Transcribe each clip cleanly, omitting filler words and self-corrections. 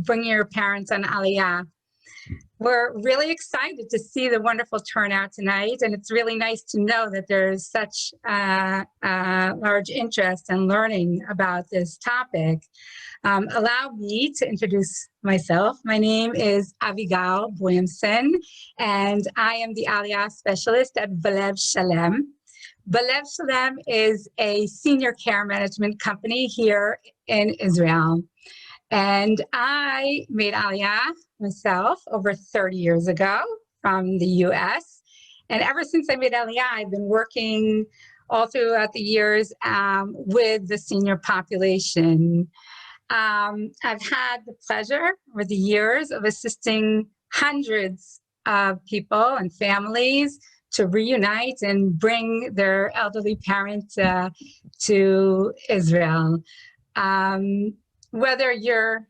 bringing your parents on Aliyah. We're really excited to see the wonderful turnout tonight, and it's really nice to know that there's such large interest in learning about this topic. Allow me to introduce myself. My name is Avigal Williamson, and I am the Aliyah specialist at Belev Shalem. Belev Shalem is a senior care management company here in Israel. And I made Aliyah myself over 30 years ago from the US. And ever since I made Aliyah, I've been working all throughout the years with the senior population. I've had the pleasure over the years of assisting hundreds of people and families to reunite and bring their elderly parent to Israel. Whether you're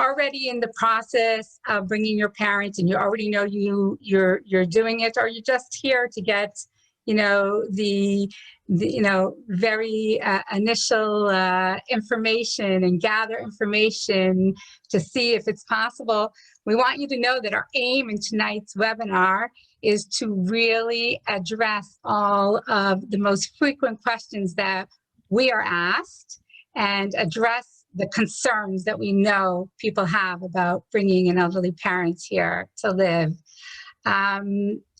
already in the process of bringing your parents and you already know you're doing it, or you're just here to get, the very initial information and gather information to see if it's possible, we want you to know that our aim in tonight's webinar is to really address all of the most frequent questions that we are asked and address the concerns that we know people have about bringing an elderly parent here to live.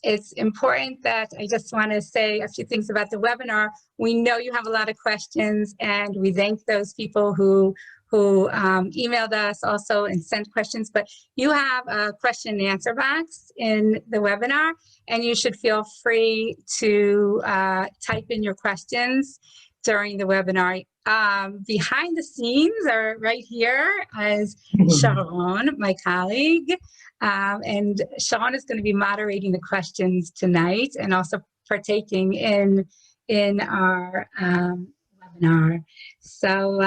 It's important that I just want to say a few things about the webinar. We know you have a lot of questions, and we thank those people who emailed us also and sent questions, but you have a question and answer box in the webinar, and you should feel free to type in your questions during the webinar. Behind the scenes are right here is Sharon, my colleague, and Sharon is going to be moderating the questions tonight and also partaking in our webinar. So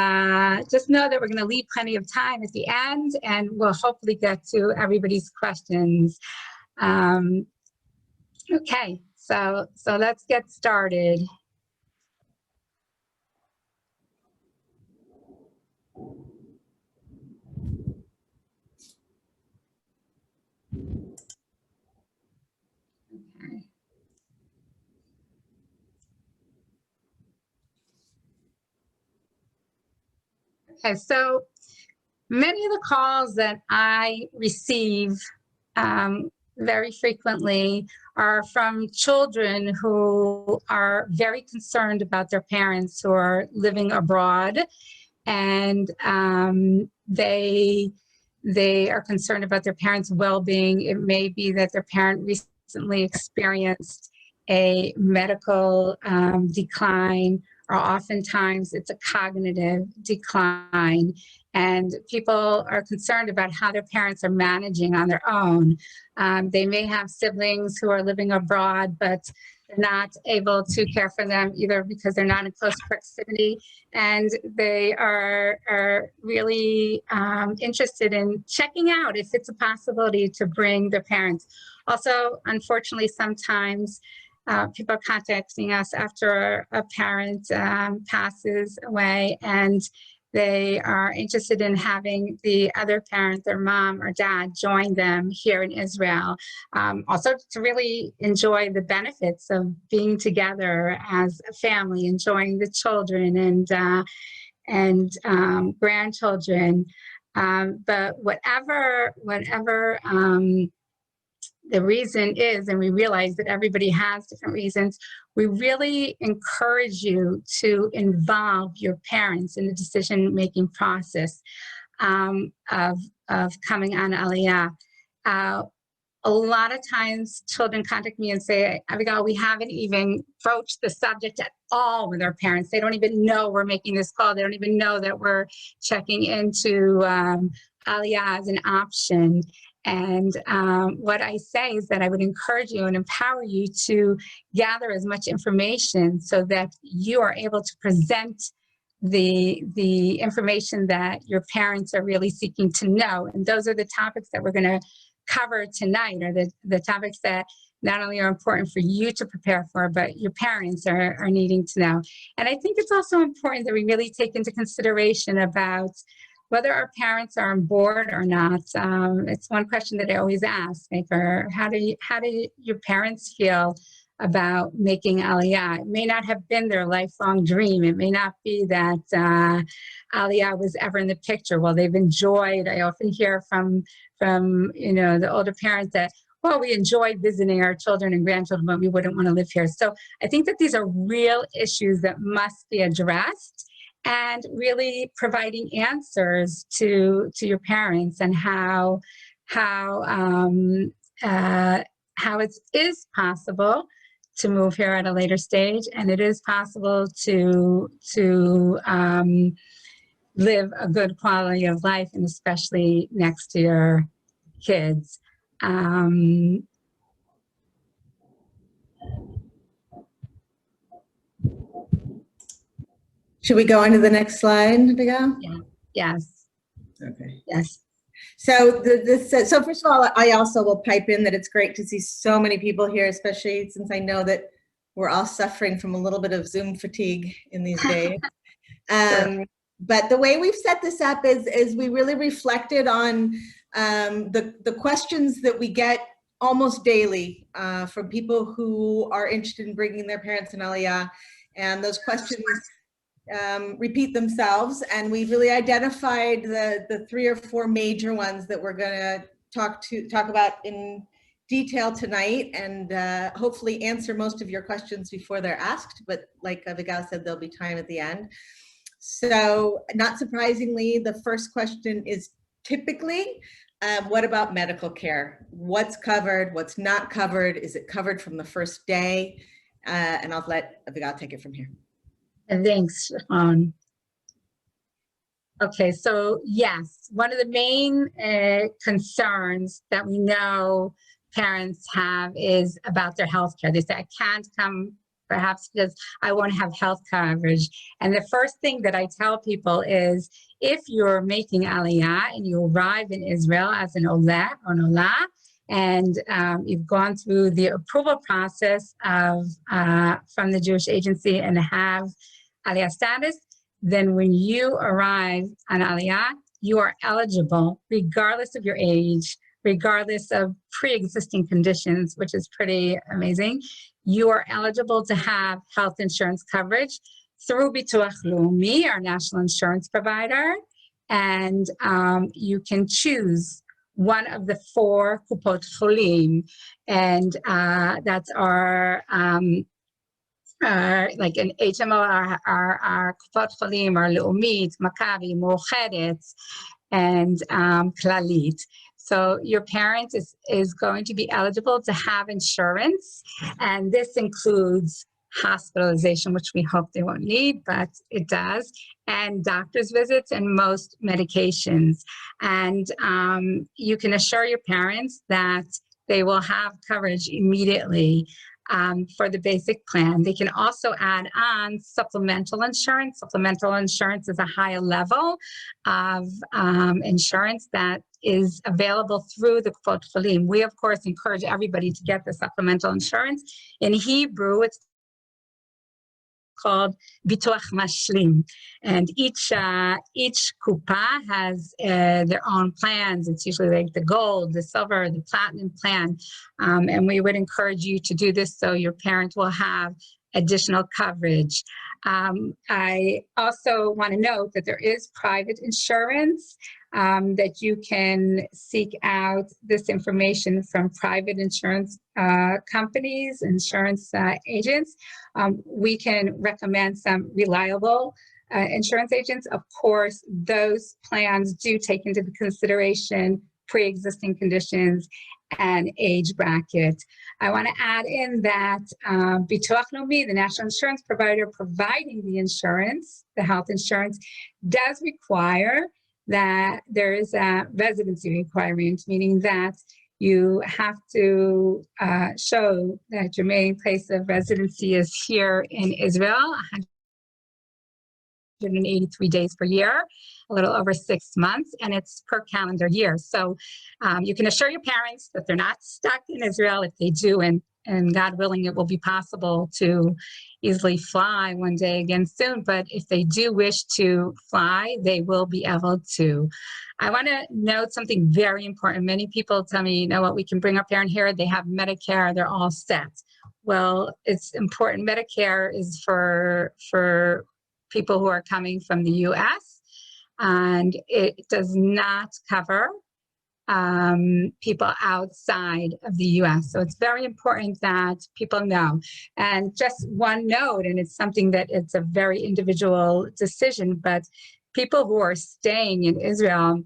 just know that we're going to leave plenty of time at the end, and we'll hopefully get to everybody's questions. Okay, so let's get started. Okay, so many of the calls that I receive very frequently are from children who are very concerned about their parents who are living abroad, and they are concerned about their parents' well-being. It may be that their parent recently experienced a medical decline, or oftentimes it's a cognitive decline, and people are concerned about how their parents are managing on their own. They may have siblings who are living abroad, but they're not able to care for them either because they're not in close proximity, and they are really interested in checking out if it's a possibility to bring their parents. Also, unfortunately, sometimes people are contacting us after a parent passes away, and they are interested in having the other parent, their mom or dad, join them here in Israel. Also to really enjoy the benefits of being together as a family, enjoying the children and grandchildren. But whatever the reason is, and we realize that everybody has different reasons, we really encourage you to involve your parents in the decision-making process of coming on Aliyah. A lot of times children contact me and say, Abigail, we haven't even broached the subject at all with our parents. They don't even know we're making this call. They don't even know that we're checking into Aliyah as an option. And what I say is that I would encourage you and empower you to gather as much information so that you are able to present the information that your parents are really seeking to know. And those are the topics that we're going to cover tonight, are the topics that not only are important for you to prepare for, but your parents are needing to know. And I think it's also important that we really take into consideration about whether our parents are on board or not. It's one question that I always ask, like, how do your parents feel about making Aliyah? It may not have been their lifelong dream. It may not be that Aliyah was ever in the picture. Well, they've enjoyed. I often hear from the older parents that, well, we enjoyed visiting our children and grandchildren, but we wouldn't want to live here. So I think that these are real issues that must be addressed, and really providing answers to your parents, and how it is possible to move here at a later stage, and it is possible to live a good quality of life, and especially next to your kids. Should we go on to the next slide, Abigail? Yeah. Yes. Okay. Yes. So so first of all, I also will pipe in that it's great to see so many people here, especially since I know that we're all suffering from a little bit of Zoom fatigue in these days. Sure. But the way we've set this up is we really reflected on the questions that we get almost daily from people who are interested in bringing their parents in Aliyah, and those questions repeat themselves, and we've really identified the 3 or 4 major ones that we're going to talk about in detail tonight, and hopefully answer most of your questions before they're asked. But like Abigail said, there'll be time at the end. So not surprisingly, the first question is typically, what about medical care? What's covered? What's not covered? Is it covered from the first day? And I'll let Abigail take it from here. Thanks. Okay, so yes, one of the main concerns that we know parents have is about their health care. They say, I can't come perhaps because I won't have health coverage. And the first thing that I tell people is, if you're making Aliyah and you arrive in Israel as an Oleh or an Olah, and you've gone through the approval process of from the Jewish agency and have Aliyah status, then when you arrive on Aliyah, you are eligible regardless of your age, regardless of pre-existing conditions, which is pretty amazing. You are eligible to have health insurance coverage through Bituach Leumi, our national insurance provider, and you can choose one of the 4 Kupot Cholim, and that's our like an HMO, our Kupot Cholim, our Leumit, Maccabi, Mochedet, and Klalit. So your parent is going to be eligible to have insurance, and this includes hospitalization, which we hope they won't need, but it does, and doctor's visits and most medications. And you can assure your parents that they will have coverage immediately for the basic plan. They can also add on supplemental insurance. Supplemental insurance is a higher level of insurance that is available through the Kupot Cholim. We, of course, encourage everybody to get the supplemental insurance. In Hebrew, it's called Bituach Mashlim, and each kupa has their own plans. It's usually like the gold, the silver, the platinum plan, and we would encourage you to do this so your parent will have additional coverage. I also want to note that there is private insurance, that you can seek out this information from private insurance companies, insurance agents. We can recommend some reliable insurance agents. Of course, those plans do take into consideration pre-existing conditions and age bracket. I want to add in that Bituach Leumi, the national insurance provider providing the insurance, the health insurance, does require that there is a residency requirement, meaning that you have to show that your main place of residency is here in Israel, 183 days per year, a little over 6 months, and it's per calendar year. So you can assure your parents that they're not stuck in Israel. If they do, and God willing, it will be possible to easily fly one day again soon. But if they do wish to fly, they will be able to. I want to note something very important. Many people tell me, you know what, we can bring our parent here. They have Medicare. They're all set. Well, it's important. Medicare is for people who are coming from the U.S., and it does not cover people outside of the U.S. So it's very important that people know. And just one note, and it's something that it's a very individual decision, but people who are staying in Israel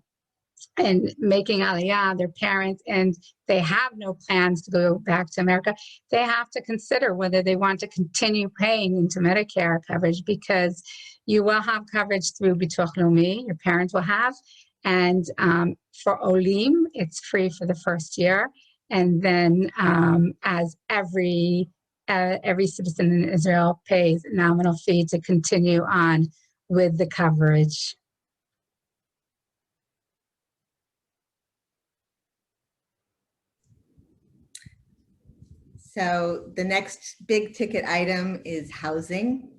and making Aliyah, their parents, and they have no plans to go back to America, they have to consider whether they want to continue paying into Medicare coverage, because you will have coverage through Bituach Leumi, your parents will have, and for Olim, it's free for the first year, and then as every citizen in Israel pays a nominal fee to continue on with the coverage. So the next big ticket item is housing.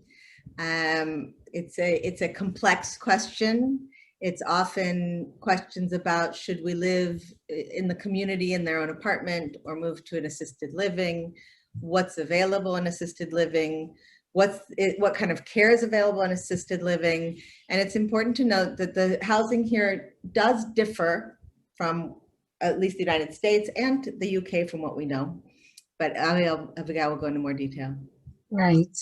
It's a complex question. It's often questions about, should we live in the community in their own apartment or move to an assisted living? What's available in assisted living? What kind of care is available in assisted living? And it's important to note that the housing here does differ from at least the United States and the UK from what we know. But Abigail will go into more detail. Right.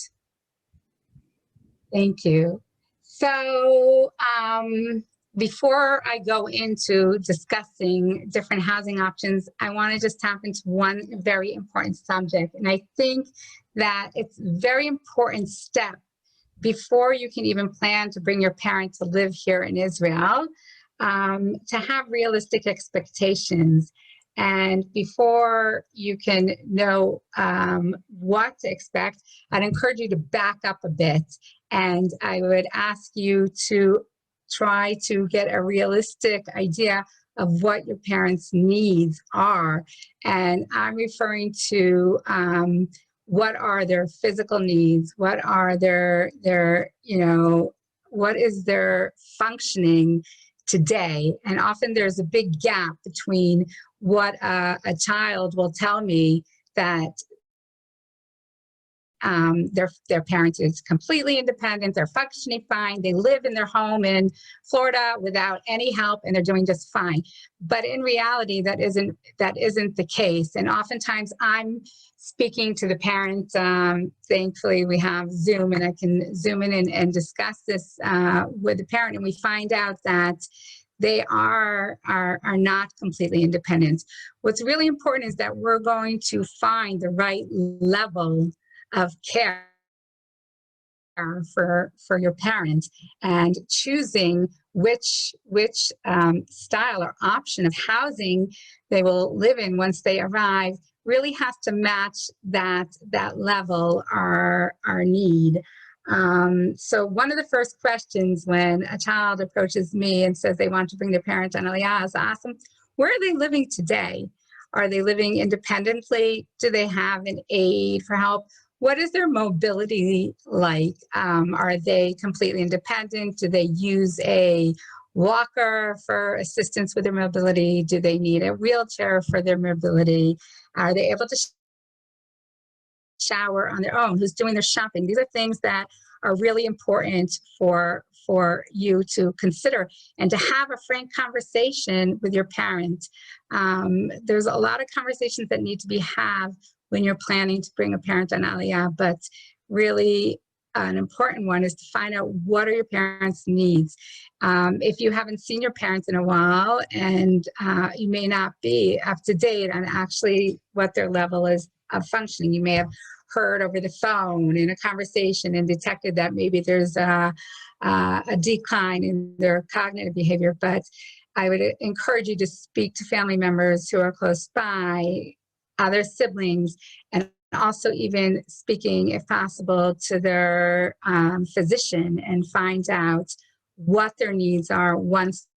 Thank you. So before I go into discussing different housing options, I want to just tap into one very important subject. And I think that it's a very important step before you can even plan to bring your parents to live here in Israel, to have realistic expectations. And before you can know what to expect, I'd encourage you to back up a bit. And I would ask you to try to get a realistic idea of what your parents' needs are. And I'm referring to what are their physical needs? What are their what is their functioning today? And often there's a big gap between what a child will tell me that their parents is completely independent, they're functioning fine, they live in their home in Florida without any help, and they're doing just fine. But in reality, that isn't the case. And oftentimes I'm speaking to the parents. Thankfully, we have Zoom, and I can zoom in and discuss this with the parent, and we find out that they are not completely independent. What's really important is that we're going to find the right level of care for your parents, and choosing which style or option of housing they will live in once they arrive really has to match that level, our need. So one of the first questions when a child approaches me and says they want to bring their parents on Aliyah is, ask them, where are they living today? Are they living independently? Do they have an aide for help? What is their mobility like? Are they completely independent? Do they use a walker for assistance with their mobility? Do they need a wheelchair for their mobility? Are they able to shower on their own? Who's doing their shopping? These are things that are really important for you to consider, and to have a frank conversation with your parent. There's a lot of conversations that need to be had when you're planning to bring a parent on Aliyah, but really an important one is to find out, what are your parents' needs? If you haven't seen your parents in a while, and you may not be up to date on actually what their level is of functioning, you may have heard over the phone in a conversation and detected that maybe there's a decline in their cognitive behavior. But I would encourage you to speak to family members who are close by, other siblings, and also even speaking, if possible, to their physician and find out what their needs are once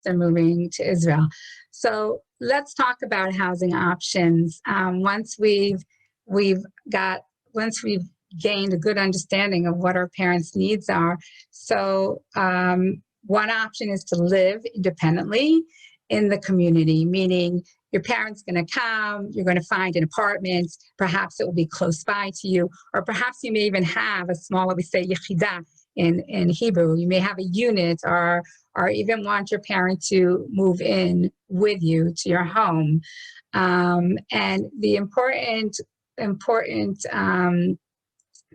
they're moving to Israel. So let's talk about housing options. We've got once we've gained a good understanding of what our parents' needs are. So one option is to live independently in the community, meaning your parents going to come, you're going to find an apartment, perhaps it will be close by to you, or perhaps you may even have a smaller, we say yechida in Hebrew, you may have a unit or even want your parent to move in with you to your home. And the important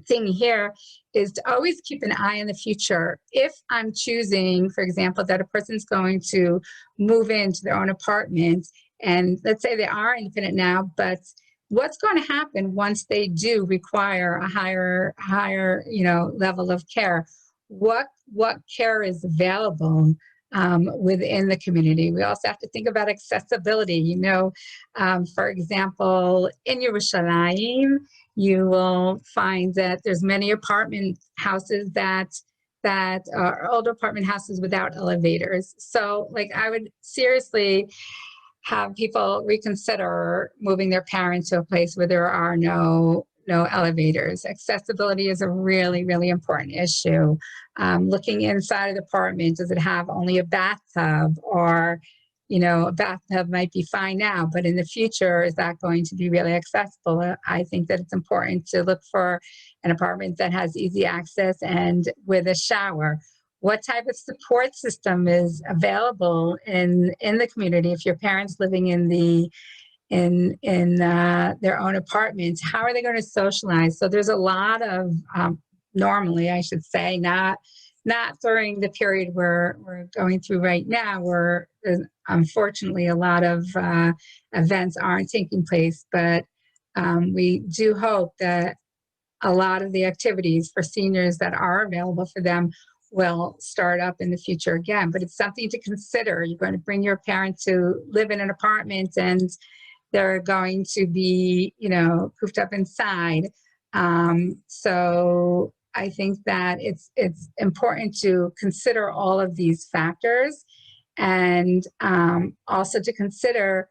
thing here is to always keep an eye on the future. If I'm choosing, for example, that a person's going to move into their own apartment, and let's say they are independent now, but what's going to happen once they do require a higher level of care? What care is available within the community? We also have to think about accessibility. For example, in Yerushalayim, you will find that there's many apartment houses that are older apartment houses without elevators. So I would seriously have people reconsider moving their parents to a place where there are no elevators. Accessibility is a really, really important issue. Looking inside of the apartment, does it have only a bathtub? Or a bathtub might be fine now, but in the future, is that going to be really accessible? I think that it's important to look for an apartment that has easy access and with a shower. What type of support system is available in the community? If your parents living in their own apartments, how are they going to socialize? So there's a lot of normally, I should say, not during the period we're going through right now, where unfortunately a lot of events aren't taking place, but we do hope that a lot of the activities for seniors that are available for them will start up in the future again. But it's something to consider. You're going to bring your parents to live in an apartment and they're going to be, cooped up inside. So I think that it's important to consider all of these factors, and also to consider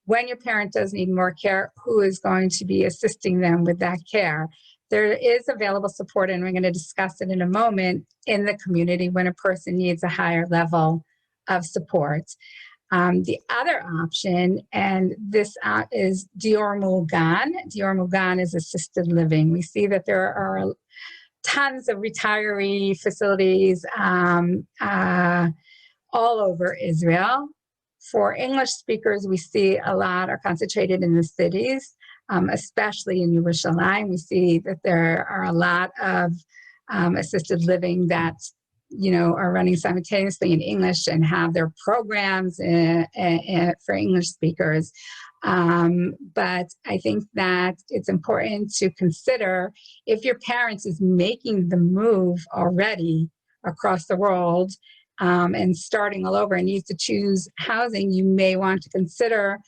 when your parent does need more care, who is going to be assisting them with that care. There is available support, and we're going to discuss it in a moment, in the community when a person needs a higher level of support. The other option, and this is Dior Mugan. Dior Mugan is assisted living. We see that there are tons of retiree facilities all over Israel. For English speakers, we see a lot are concentrated in the cities, especially in Yerushalayim. We see that there are a lot of assisted living that are running simultaneously in English and have their programs for English speakers. But I think that it's important to consider, if your parents is making the move already across the world and starting all over and needs to choose housing, you may want to consider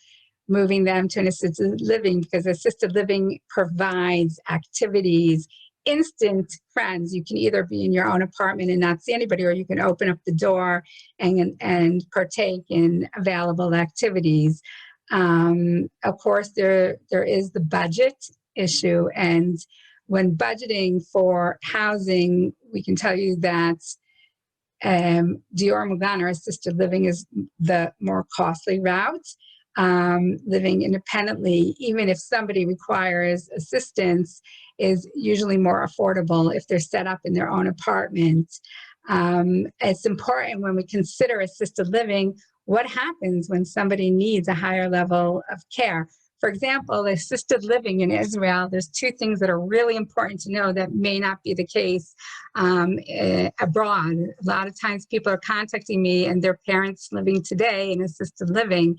moving them to an assisted living, because assisted living provides activities, instant friends. You can either be in your own apartment and not see anybody, or you can open up the door and partake in available activities. Of course, there is the budget issue, and when budgeting for housing, we can tell you that Dior Mugan, or assisted living, is the more costly route. Living independently, even if somebody requires assistance, is usually more affordable if they're set up in their own apartment. It's important when we consider assisted living, what happens when somebody needs a higher level of care. For example, assisted living in Israel, there's two things that are really important to know that may not be the case abroad. A lot of times people are contacting me and their parents living today in assisted living.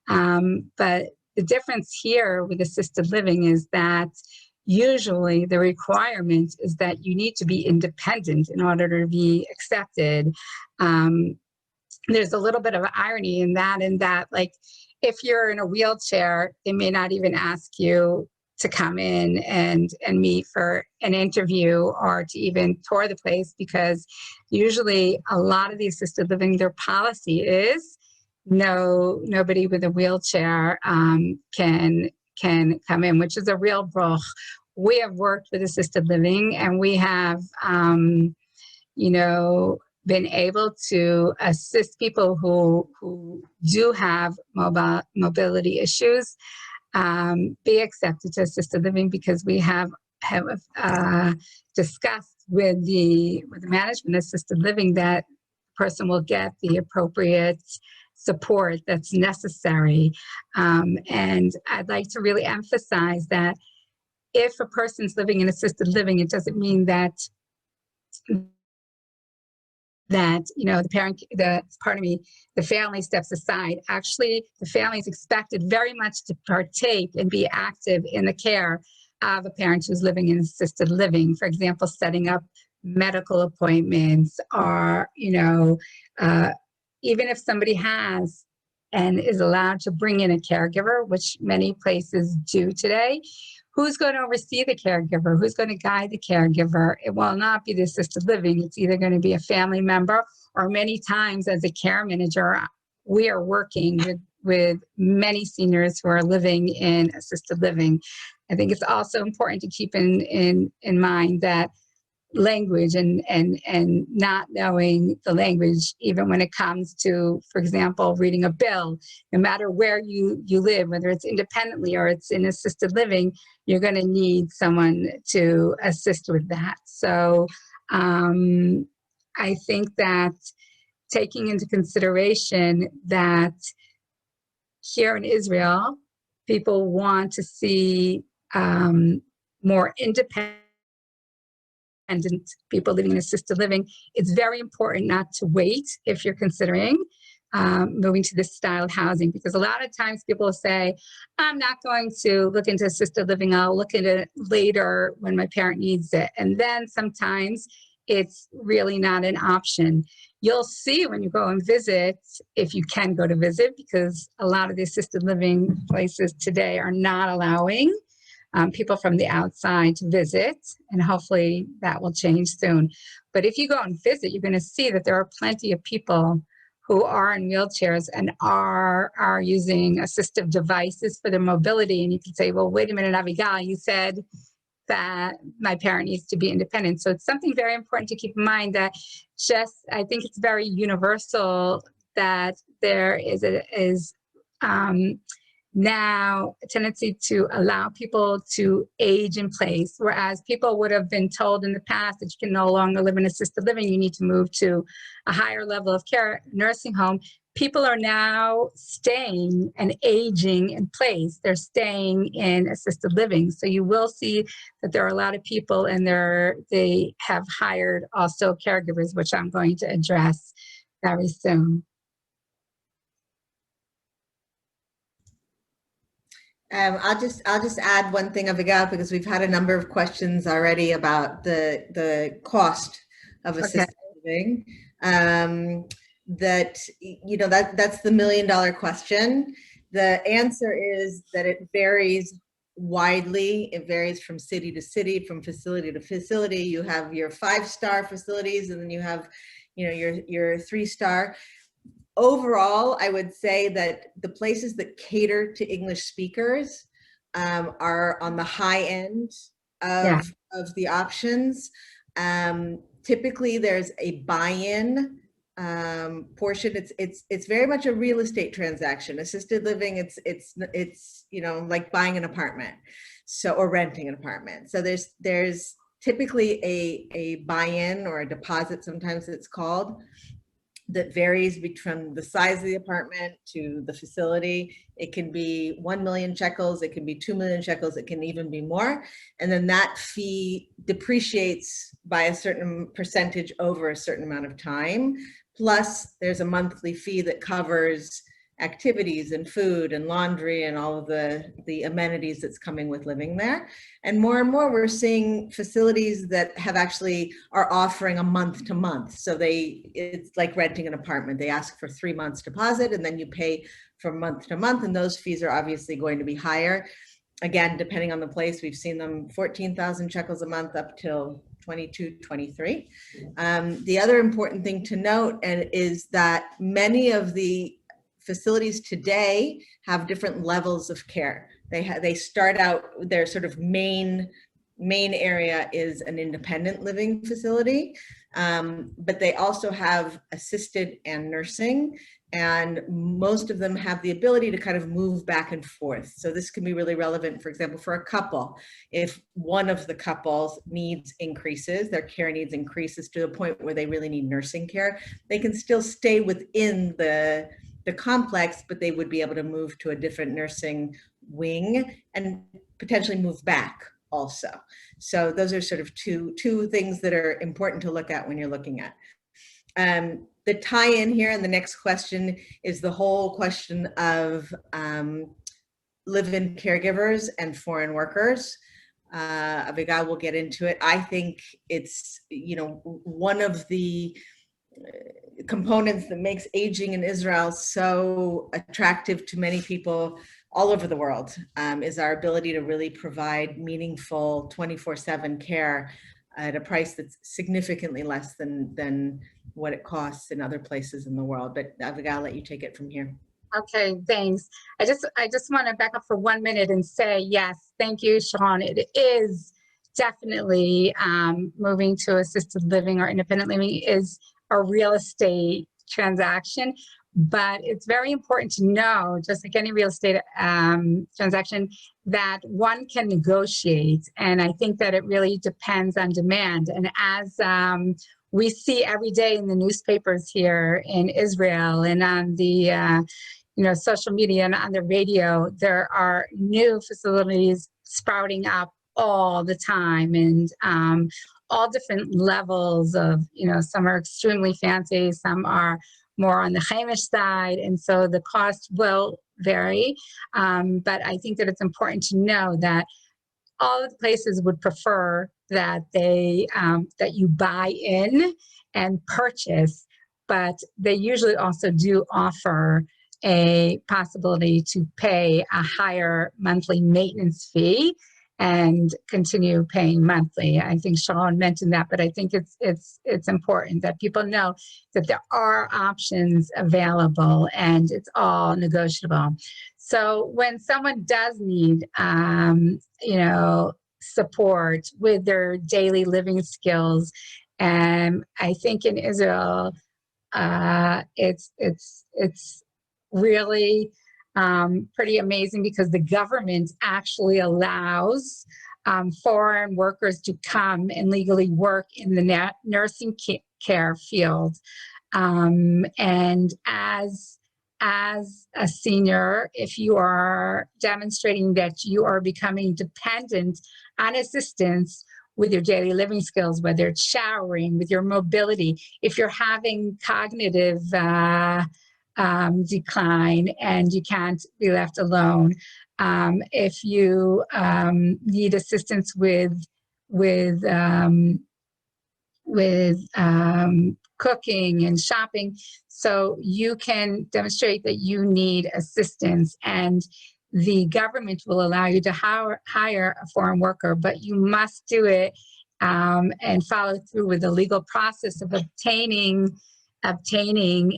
But the difference here with assisted living is that usually the requirement is that you need to be independent in order to be accepted. There's a little bit of irony in that, like, if you're in a wheelchair, they may not even ask you to come in and meet for an interview or to even tour the place, because usually a lot of the assisted living, their policy is nobody with a wheelchair can come in, which is a real bruch. We have worked with assisted living, and we have been able to assist people who do have mobility issues be accepted to assisted living, because we have discussed with the management of assisted living that the person will get the appropriate support that's necessary. And I'd like to really emphasize that if a person's living in assisted living, it doesn't mean that the family steps aside. Actually, the family is expected very much to partake and be active in the care of a parent who's living in assisted living. For example, setting up medical appointments, or even if somebody has and is allowed to bring in a caregiver, which many places do today. Who's going to oversee the caregiver? Who's going to guide the caregiver? It will not be the assisted living. It's either going to be a family member, or many times as a care manager, we are working with many seniors who are living in assisted living. I think it's also important to keep in mind that language and not knowing the language, even when it comes to, for example, reading a bill, no matter where you live, whether it's independently or it's in assisted living, you're going to need someone to assist with that. So I think that taking into consideration that here in Israel, people want to see more independent people living in assisted living, it's very important not to wait if you're considering moving to this style of housing, because a lot of times people say, I'm not going to look into assisted living, I'll look into it later when my parent needs it. And then sometimes it's really not an option. You'll see when you go and visit, if you can go to visit, because a lot of the assisted living places today are not allowing people from the outside to visit, and hopefully that will change soon. But if you go and visit, you're going to see that there are plenty of people who are in wheelchairs and are using assistive devices for their mobility. And you can say, well, wait a minute, Abigail, you said that my parent needs to be independent. So it's something very important to keep in mind, that I think it's very universal that there is now a tendency to allow people to age in place, whereas people would have been told in the past that you can no longer live in assisted living, you need to move to a higher level of care, nursing home. People are now staying and aging in place. They're staying in assisted living. So you will see that there are a lot of people, and they have hired also caregivers, which I'm going to address very soon. I'll just add one thing, Abigail, because we've had a number of questions already about the cost of assisted living. That's the $1 million question. The answer is that it varies widely. It varies from city to city, from facility to facility. You have your 5-star facilities, and then you have, your 3-star. Overall, I would say that the places that cater to English speakers are on the high end of the options. Typically, there's a buy-in portion. It's very much a real estate transaction. Assisted living, it's like buying an apartment, or renting an apartment. So there's typically a buy-in or a deposit, sometimes it's called, that varies from the size of the apartment to the facility. It can be 1 million shekels, it can be 2 million shekels, it can even be more. And then that fee depreciates by a certain percentage over a certain amount of time. Plus, there's a monthly fee that covers activities and food and laundry and all of the amenities that's coming with living there. And more we're seeing facilities that have actually are offering a month to month. So it's like renting an apartment. They ask for 3 months deposit and then you pay from month to month. And those fees are obviously going to be higher. Again, depending on the place, we've seen them 14,000 shekels a month up till 22, 23. The other important thing to note is that many of the facilities today have different levels of care. They start out, their sort of main area is an independent living facility, but they also have assisted and nursing, and most of them have the ability to kind of move back and forth. So this can be really relevant, for example, for a couple. If one of the couples needs increases, their care needs increases to the point where they really need nursing care, they can still stay within the complex, but they would be able to move to a different nursing wing and potentially move back also. So those are sort of two things that are important to look at when you're looking at. The tie-in here and the next question is the whole question of live-in caregivers and foreign workers. Abigail will get into it. I think it's, one of the components that makes aging in Israel so attractive to many people all over the world, is our ability to really provide meaningful 24/7 care at a price that's significantly less than what it costs in other places in the world. But Abigail, I'll let you take it from here. Okay, thanks. I just want to back up for 1 minute and say, yes, thank you, Sharon. It is definitely moving to assisted living or independent living is a real estate transaction, but it's very important to know, just like any real estate transaction, that one can negotiate. And I think that it really depends on demand. And as we see every day in the newspapers here in Israel and on the social media and on the radio, there are new facilities sprouting up all the time, and all different levels of, some are extremely fancy, some are more on the Hamish side, and so the cost will vary. But I think that it's important to know that all of the places would prefer that that you buy in and purchase, but they usually also do offer a possibility to pay a higher monthly maintenance fee and continue paying monthly. I think Sharon mentioned that, but I think it's important that people know that there are options available and it's all negotiable. So when someone does need, support with their daily living skills, and I think in Israel, it's really pretty amazing because the government actually allows foreign workers to come and legally work in the nursing care field. And as a senior, if you are demonstrating that you are becoming dependent on assistance with your daily living skills, whether it's showering, with your mobility, if you're having cognitive decline and you can't be left alone, if you need assistance with cooking and shopping, so you can demonstrate that you need assistance, and the government will allow you to hire a foreign worker, but you must do it and follow through with the legal process of obtaining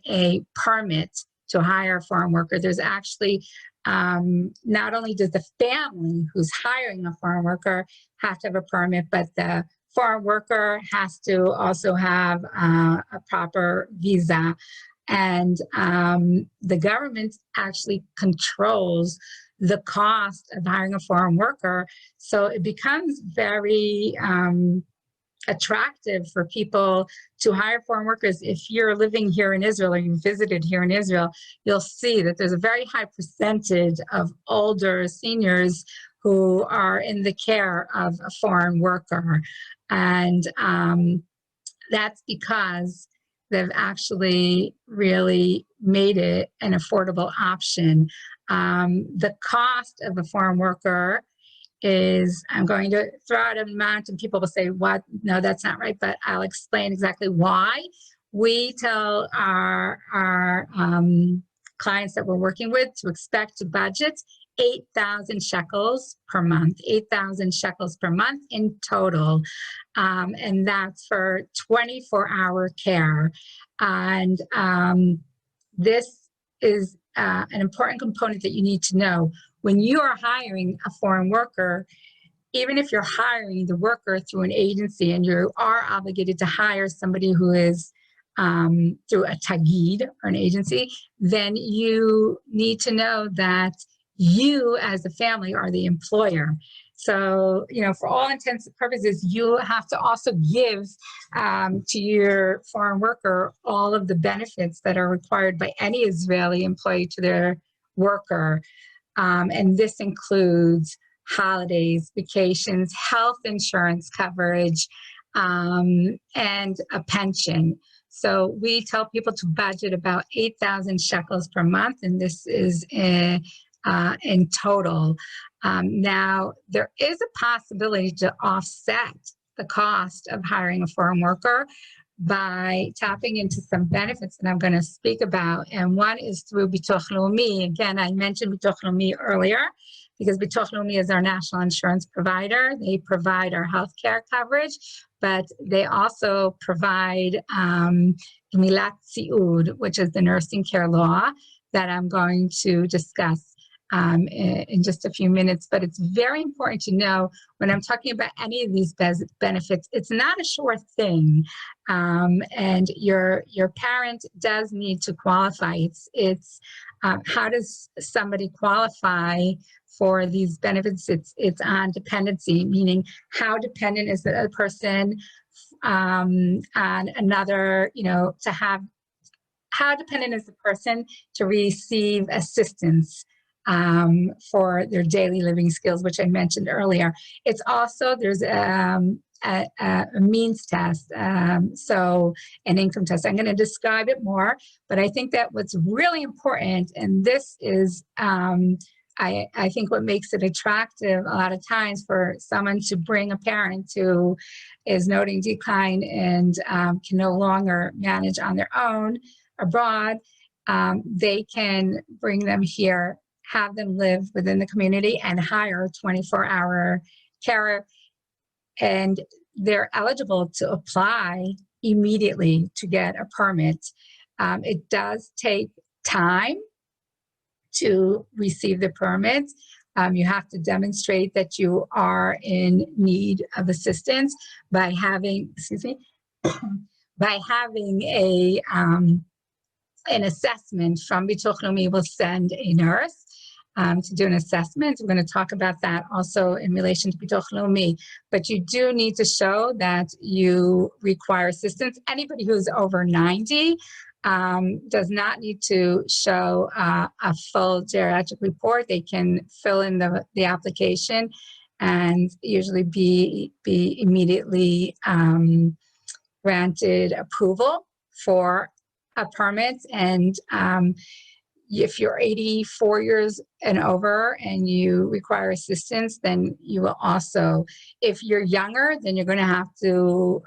a permit to hire a foreign worker. There's actually, not only does the family who's hiring a foreign worker have to have a permit, but the foreign worker has to also have a proper visa. And the government actually controls the cost of hiring a foreign worker. So it becomes very attractive for people to hire foreign workers. If you're living here in Israel or you visited here in Israel, you'll see that there's a very high percentage of older seniors who are in the care of a foreign worker. And that's because they've actually really made it an affordable option. The cost of a foreign worker is, I'm going to throw out an amount and people will say, what? No, that's not right, but I'll explain exactly why. We tell our clients that we're working with to expect to budget 8,000 shekels per month, 8,000 shekels per month in total. And that's for 24-hour care. And this is an important component that you need to know. When you are hiring a foreign worker, even if you're hiring the worker through an agency and you are obligated to hire somebody who is through a tagid or an agency, then you need to know that you as a family are the employer. So, for all intents and purposes, you have to also give to your foreign worker all of the benefits that are required by any Israeli employee to their worker. And this includes holidays, vacations, health insurance coverage, and a pension. So we tell people to budget about 8,000 shekels per month, and this is in total. Now, there is a possibility to offset the cost of hiring a foreign worker by tapping into some benefits that I'm going to speak about. And one is through Bitoch Leumi. Again, I mentioned Bitoch Leumi earlier because Bitoch Leumi is our national insurance provider. They provide our healthcare coverage, but they also provide Gemilat Siud, which is the nursing care law that I'm going to discuss in just a few minutes. But it's very important to know when I'm talking about any of these benefits, it's not a sure thing. And your parent does need to qualify. It's how does somebody qualify for these benefits? It's on dependency, meaning how dependent is a person on another, how dependent is the person to receive assistance for their daily living skills, which I mentioned earlier. It's also, there's a means test, so an income test. I'm going to describe it more, but I think that what's really important, and this is, I think what makes it attractive a lot of times for someone to bring a parent who is noting decline and can no longer manage on their own abroad, they can bring them here, have them live within the community, and hire a 24-hour carer. And they're eligible to apply immediately to get a permit. It does take time to receive the permit. You have to demonstrate that you are in need of assistance by having, by having an assessment from Bitoch Leumi. Will send a nurse to do an assessment. We're going to talk about that also in relation to Bitoch Leumi. But you do need to show that you require assistance. Anybody who's over 90 does not need to show a full geriatric report. They can fill in the application and usually be immediately granted approval for a permit. And if you're 84 years and over and you require assistance, then you will also, if you're younger, then you're going to have to,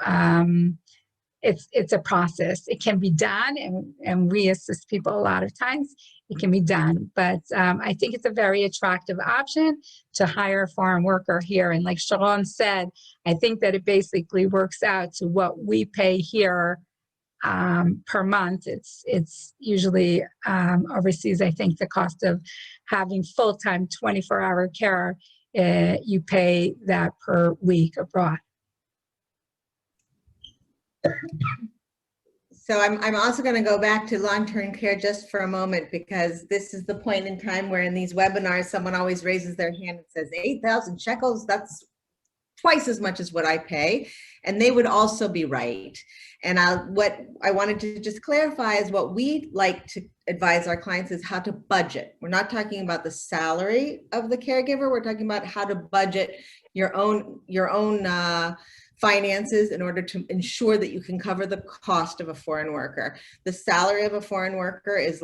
it's a process. It can be done, and we assist people a lot of times. It can be done, but I think it's a very attractive option to hire a foreign worker here. And like Sharon said, I think that it basically works out to what we pay here per month. It's usually overseas. I think the cost of having full-time 24-hour care, you pay that per week abroad. So I'm also going to go back to long-term care just for a moment, because this is the point in time where in these webinars, someone always raises their hand and says, 8,000 shekels, that's twice as much as what I pay. And they would also be right. And what I wanted to just clarify is what we like to advise our clients is how to budget. We're not talking about the salary of the caregiver. We're talking about how to budget your own finances in order to ensure that you can cover the cost of a foreign worker. The salary of a foreign worker is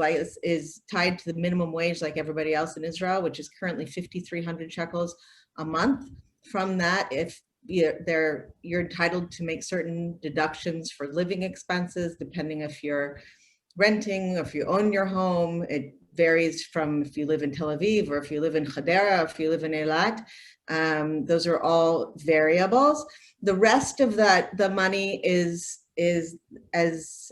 tied to the minimum wage like everybody else in Israel, which is currently 5,300 shekels a month. From that, if you're entitled to make certain deductions for living expenses, depending if you're renting, or if you own your home. It varies from if you live in Tel Aviv, or if you live in Hadera, or if you live in Eilat. Those are all variables. The rest of the money is as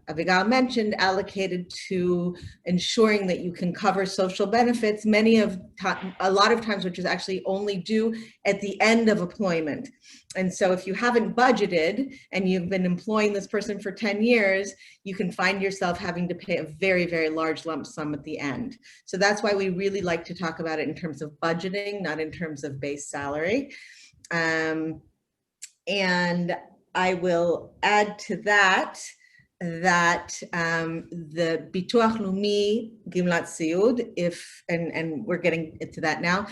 Abigail mentioned, allocated to ensuring that you can cover social benefits, a lot of times, which is actually only due at the end of employment. And so if you haven't budgeted and you've been employing this person for 10 years, you can find yourself having to pay a very, very large lump sum at the end. So that's why we really like to talk about it in terms of budgeting, not in terms of base salary. And I will add to that the Bituach Leumi Gimlat Siyud, and we're getting into that now,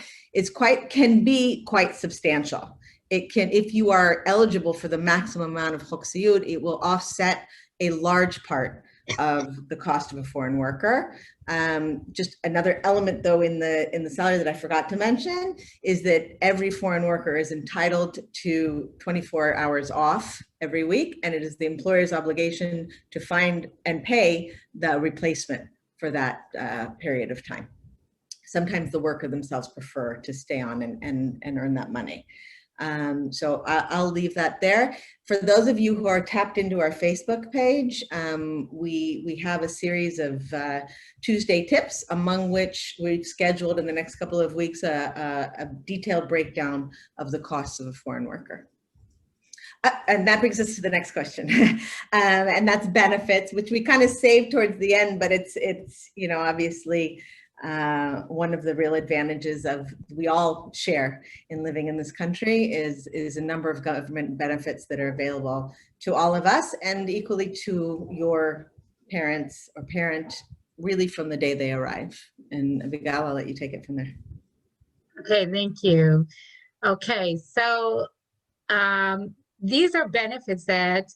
can be quite substantial. It can, if you are eligible for the maximum amount of Chok Siyud, it will offset a large part of the cost of a foreign worker. Just another element, though, in the salary that I forgot to mention is that every foreign worker is entitled to 24 hours off every week, and it is the employer's obligation to find and pay the replacement for that period of time. Sometimes the worker themselves prefer to stay on and earn that money. So I'll leave that there. For those of you who are tapped into our Facebook page, we have a series of Tuesday tips, among which we've scheduled in the next couple of weeks a detailed breakdown of the costs of a foreign worker. And that brings us to the next question, and that's benefits, which we kind of saved towards the end, but it's obviously one of the real advantages we all share in living in this country is a number of government benefits that are available to all of us, and equally to your parents or parent, really from the day they arrive. And Abigail, I'll let you take it from there. Okay, thank you. Okay, so these are benefits that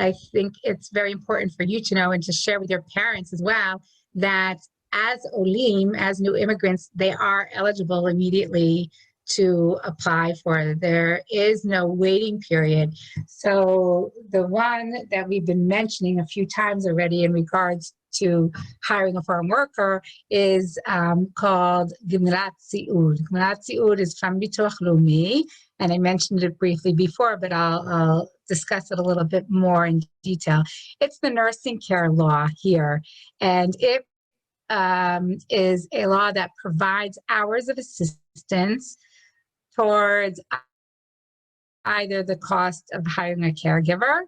I think it's very important for you to know and to share with your parents as well, that as Olim, as new immigrants, they are eligible immediately to apply for. There is no waiting period. So the one that we've been mentioning a few times already in regards to hiring a foreign worker is called Gimlat Siyud. Gimlat Siyud is from Bituach Leumi, and I mentioned it briefly before, but I'll discuss it a little bit more in detail. It's the nursing care law here, and it is a law that provides hours of assistance towards either the cost of hiring a caregiver,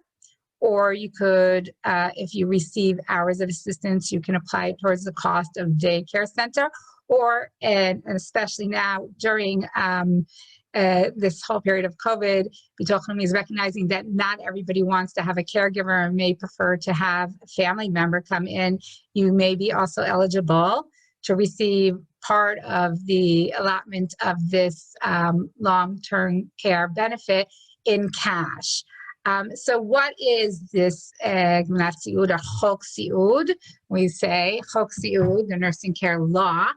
or you could, if you receive hours of assistance, you can apply it towards the cost of daycare center, or, and especially now during this whole period of COVID, Bituach Leumi is recognizing that not everybody wants to have a caregiver and may prefer to have a family member come in. You may be also eligible to receive part of the allotment of this long-term care benefit in cash. So what is this Gimlat Siyud or Chok Siyud? We say Chok Siyud, the nursing care law.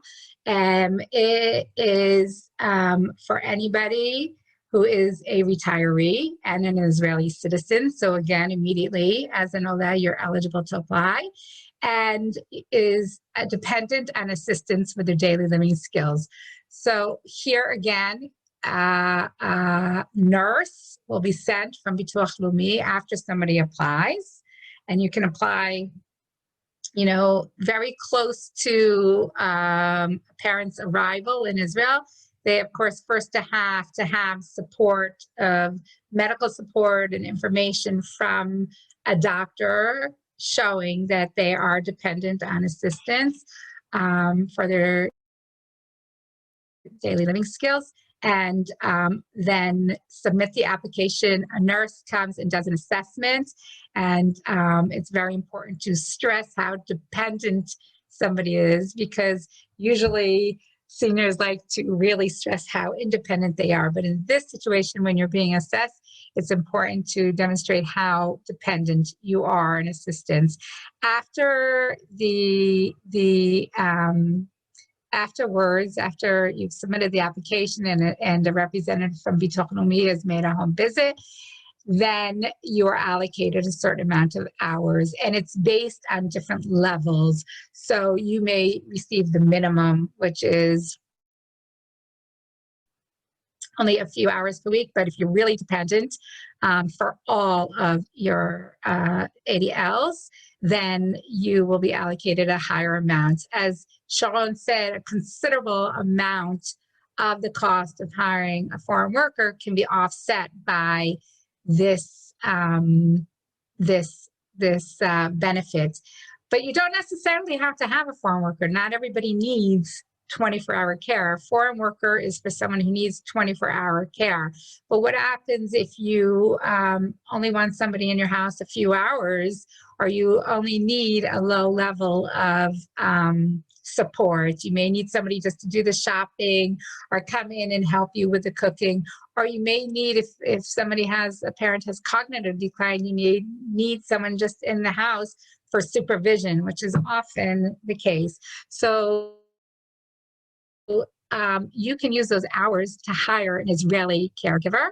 It is for anybody who is a retiree and an Israeli citizen. So again, immediately as an Olah, you're eligible to apply, and is dependent on assistance with their daily living skills. So here again, a nurse will be sent from Bituach Leumi after somebody applies, and you can apply, you know, very close to a parent's arrival in Israel. They, of course, first have to have support of medical support and information from a doctor showing that they are dependent on assistance for their daily living skills, and then submit the application. A nurse comes and does an assessment, and it's very important to stress how dependent somebody is, because usually seniors like to really stress how independent they are. But in this situation, when you're being assessed, it's important to demonstrate how dependent you are in assistance. After afterwards, after you've submitted the application and a representative from Bitok Leumi has made a home visit, then you are allocated a certain amount of hours, and it's based on different levels. So you may receive the minimum, which is only a few hours per week, but if you're really dependent for all of your ADLs, then you will be allocated a higher amount. As Sharon said, a considerable amount of the cost of hiring a foreign worker can be offset by this benefit. But you don't necessarily have to have a foreign worker. Not everybody needs 24-hour care. A foreign worker is for someone who needs 24-hour care. But what happens if you only want somebody in your house a few hours, or you only need a low level of support? You may need somebody just to do the shopping or come in and help you with the cooking. Or you may need, if somebody a parent has cognitive decline, you may need someone just in the house for supervision, which is often the case. So you can use those hours to hire an Israeli caregiver,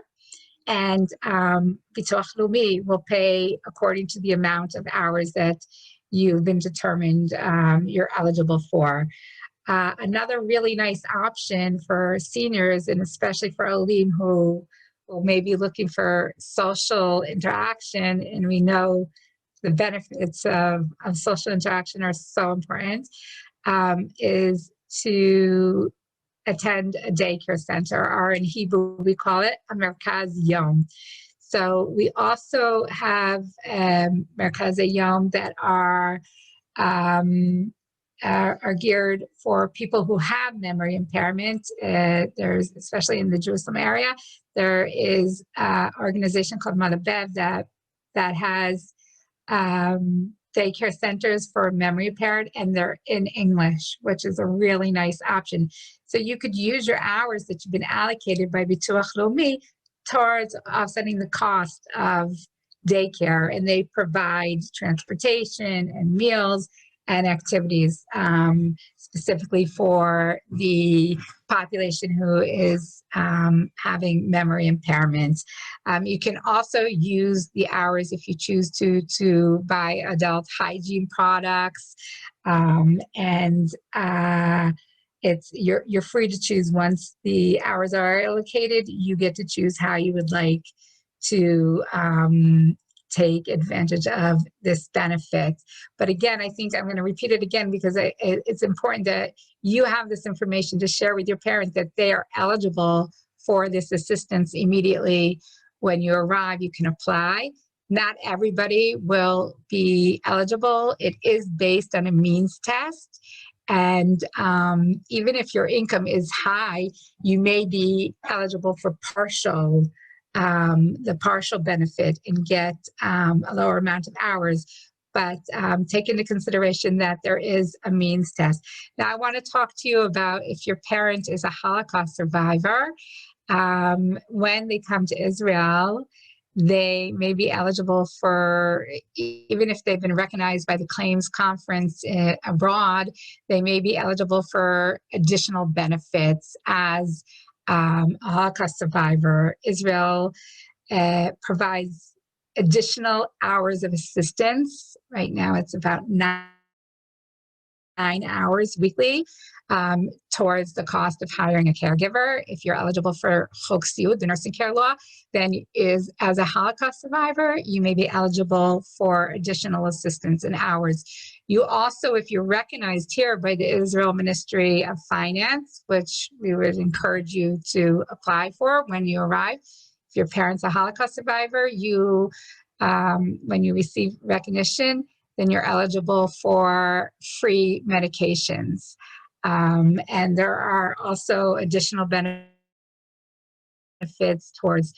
and Bitok Leumi will pay according to the amount of hours that you've been determined you're eligible for. Another really nice option for seniors, and especially for Olim who may be looking for social interaction, and we know the benefits of social interaction are so important, is to attend a daycare center, or in Hebrew we call it a Merkaz Yom. So we also have Merkazei Yom that are geared for people who have memory impairment. There's, especially in the Jerusalem area, there is an organization called Malabev that has daycare centers for memory impaired, and they're in English, which is a really nice option. So you could use your hours that you've been allocated by Bitok Leumi towards offsetting the cost of daycare, and they provide transportation and meals and activities specifically for the population who is having memory impairments. You can also use the hours if you choose to buy adult hygiene products, and you're free to choose. Once the hours are allocated, you get to choose how you would like to take advantage of this benefit. But again, I think I'm going to repeat it again because it's important that you have this information to share with your parents, that they are eligible for this assistance immediately. When you arrive, you can apply. Not everybody will be eligible. It is based on a means test. And even if your income is high, you may be eligible for the partial benefit and get a lower amount of hours. But take into consideration that there is a means test. Now, I want to talk to you about if your parent is a Holocaust survivor. When they come to Israel, they may be eligible for, even if they've been recognized by the claims conference abroad, they may be eligible for additional benefits as a Holocaust survivor. Israel provides additional hours of assistance. Right now, it's about 9 hours weekly towards the cost of hiring a caregiver. If you're eligible for Chok Siud, the nursing care law, then as a Holocaust survivor, you may be eligible for additional assistance in hours. You also, if you're recognized here by the Israel Ministry of Finance, which we would encourage you to apply for when you arrive, if your parent's a Holocaust survivor, when you receive recognition, then you're eligible for free medications. And there are also additional benefits towards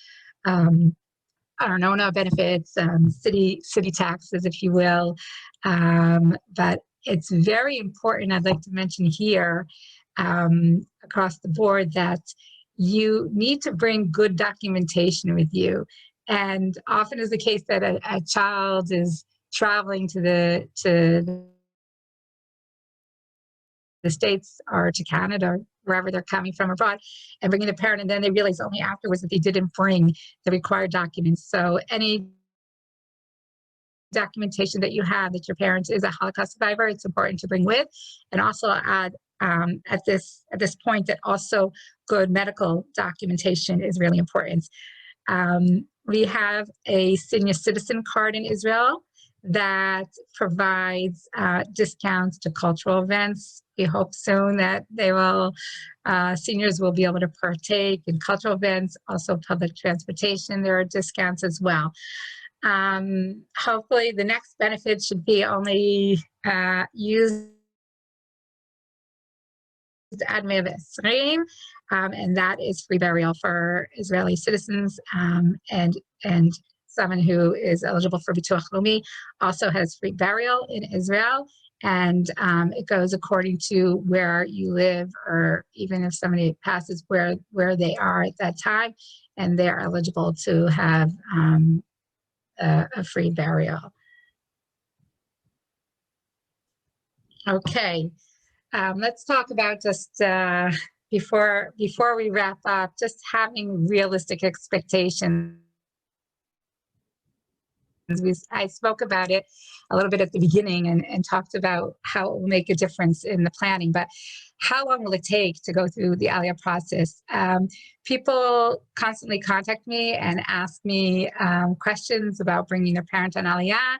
Arnona benefits, city taxes, if you will. But it's very important, I'd like to mention here, across the board that you need to bring good documentation with you. And often is the case that a child is traveling to the States or to Canada, wherever they're coming from abroad, and bringing the parent, and then they realize only afterwards that they didn't bring the required documents. So any documentation that you have that your parent is a Holocaust survivor, it's important to bring with, and also add at this point that also good medical documentation is really important. We have a senior citizen card in Israel that provides discounts to cultural events. We hope soon that seniors will be able to partake in cultural events, also public transportation. There are discounts as well. Hopefully the next benefit should be only used Admei V'Esrim, and that is free burial for Israeli citizens, and someone who is eligible for Bituach Leumi also has free burial in Israel, and it goes according to where you live, or even if somebody passes where they are at that time, and they are eligible to have a free burial. Okay. Let's talk about just before we wrap up, just having realistic expectations. I spoke about it a little bit at the beginning and talked about how it will make a difference in the planning, but how long will it take to go through the Aliyah process? People constantly contact me and ask me questions about bringing their parent on Aliyah.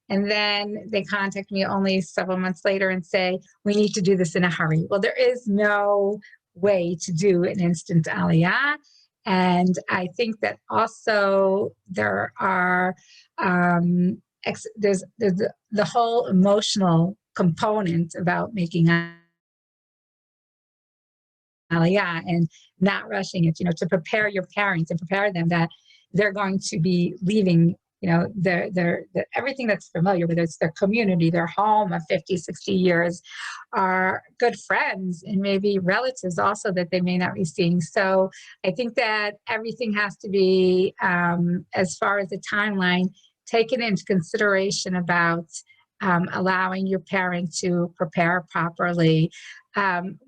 And then they contact me only several months later and say, we need to do this in a hurry. Well, there is no way to do an instant Aliyah. And I think that also there are, there's the whole emotional component about making Aliyah and not rushing it, to prepare your parents and prepare them that they're going to be leaving their everything that's familiar, whether it's their community, their home of 50, 60 years, are good friends and maybe relatives also that they may not be seeing. So I think that everything has to be, as far as the timeline, taken into consideration about allowing your parent to prepare properly.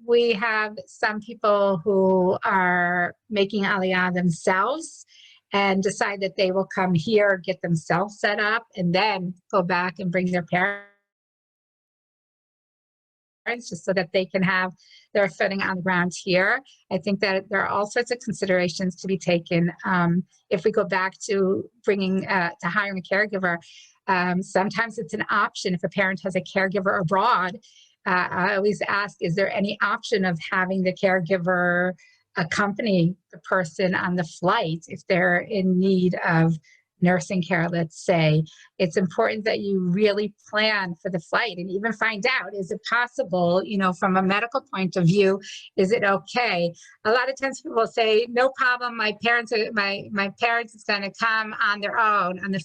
We have some people who are making Aliyah themselves and decide that they will come here, get themselves set up, and then go back and bring their parents just so that they can have their footing on the ground here. I think that there are all sorts of considerations to be taken. If we go back to hiring a caregiver, sometimes it's an option if a parent has a caregiver abroad. I always ask, is there any option of having the caregiver accompany the person on the flight if they're in need of nursing care, let's say? It's important that you really plan for the flight and even find out, is it possible, from a medical point of view, is it okay? A lot of times people say, no problem, my parents is going to come on their own on the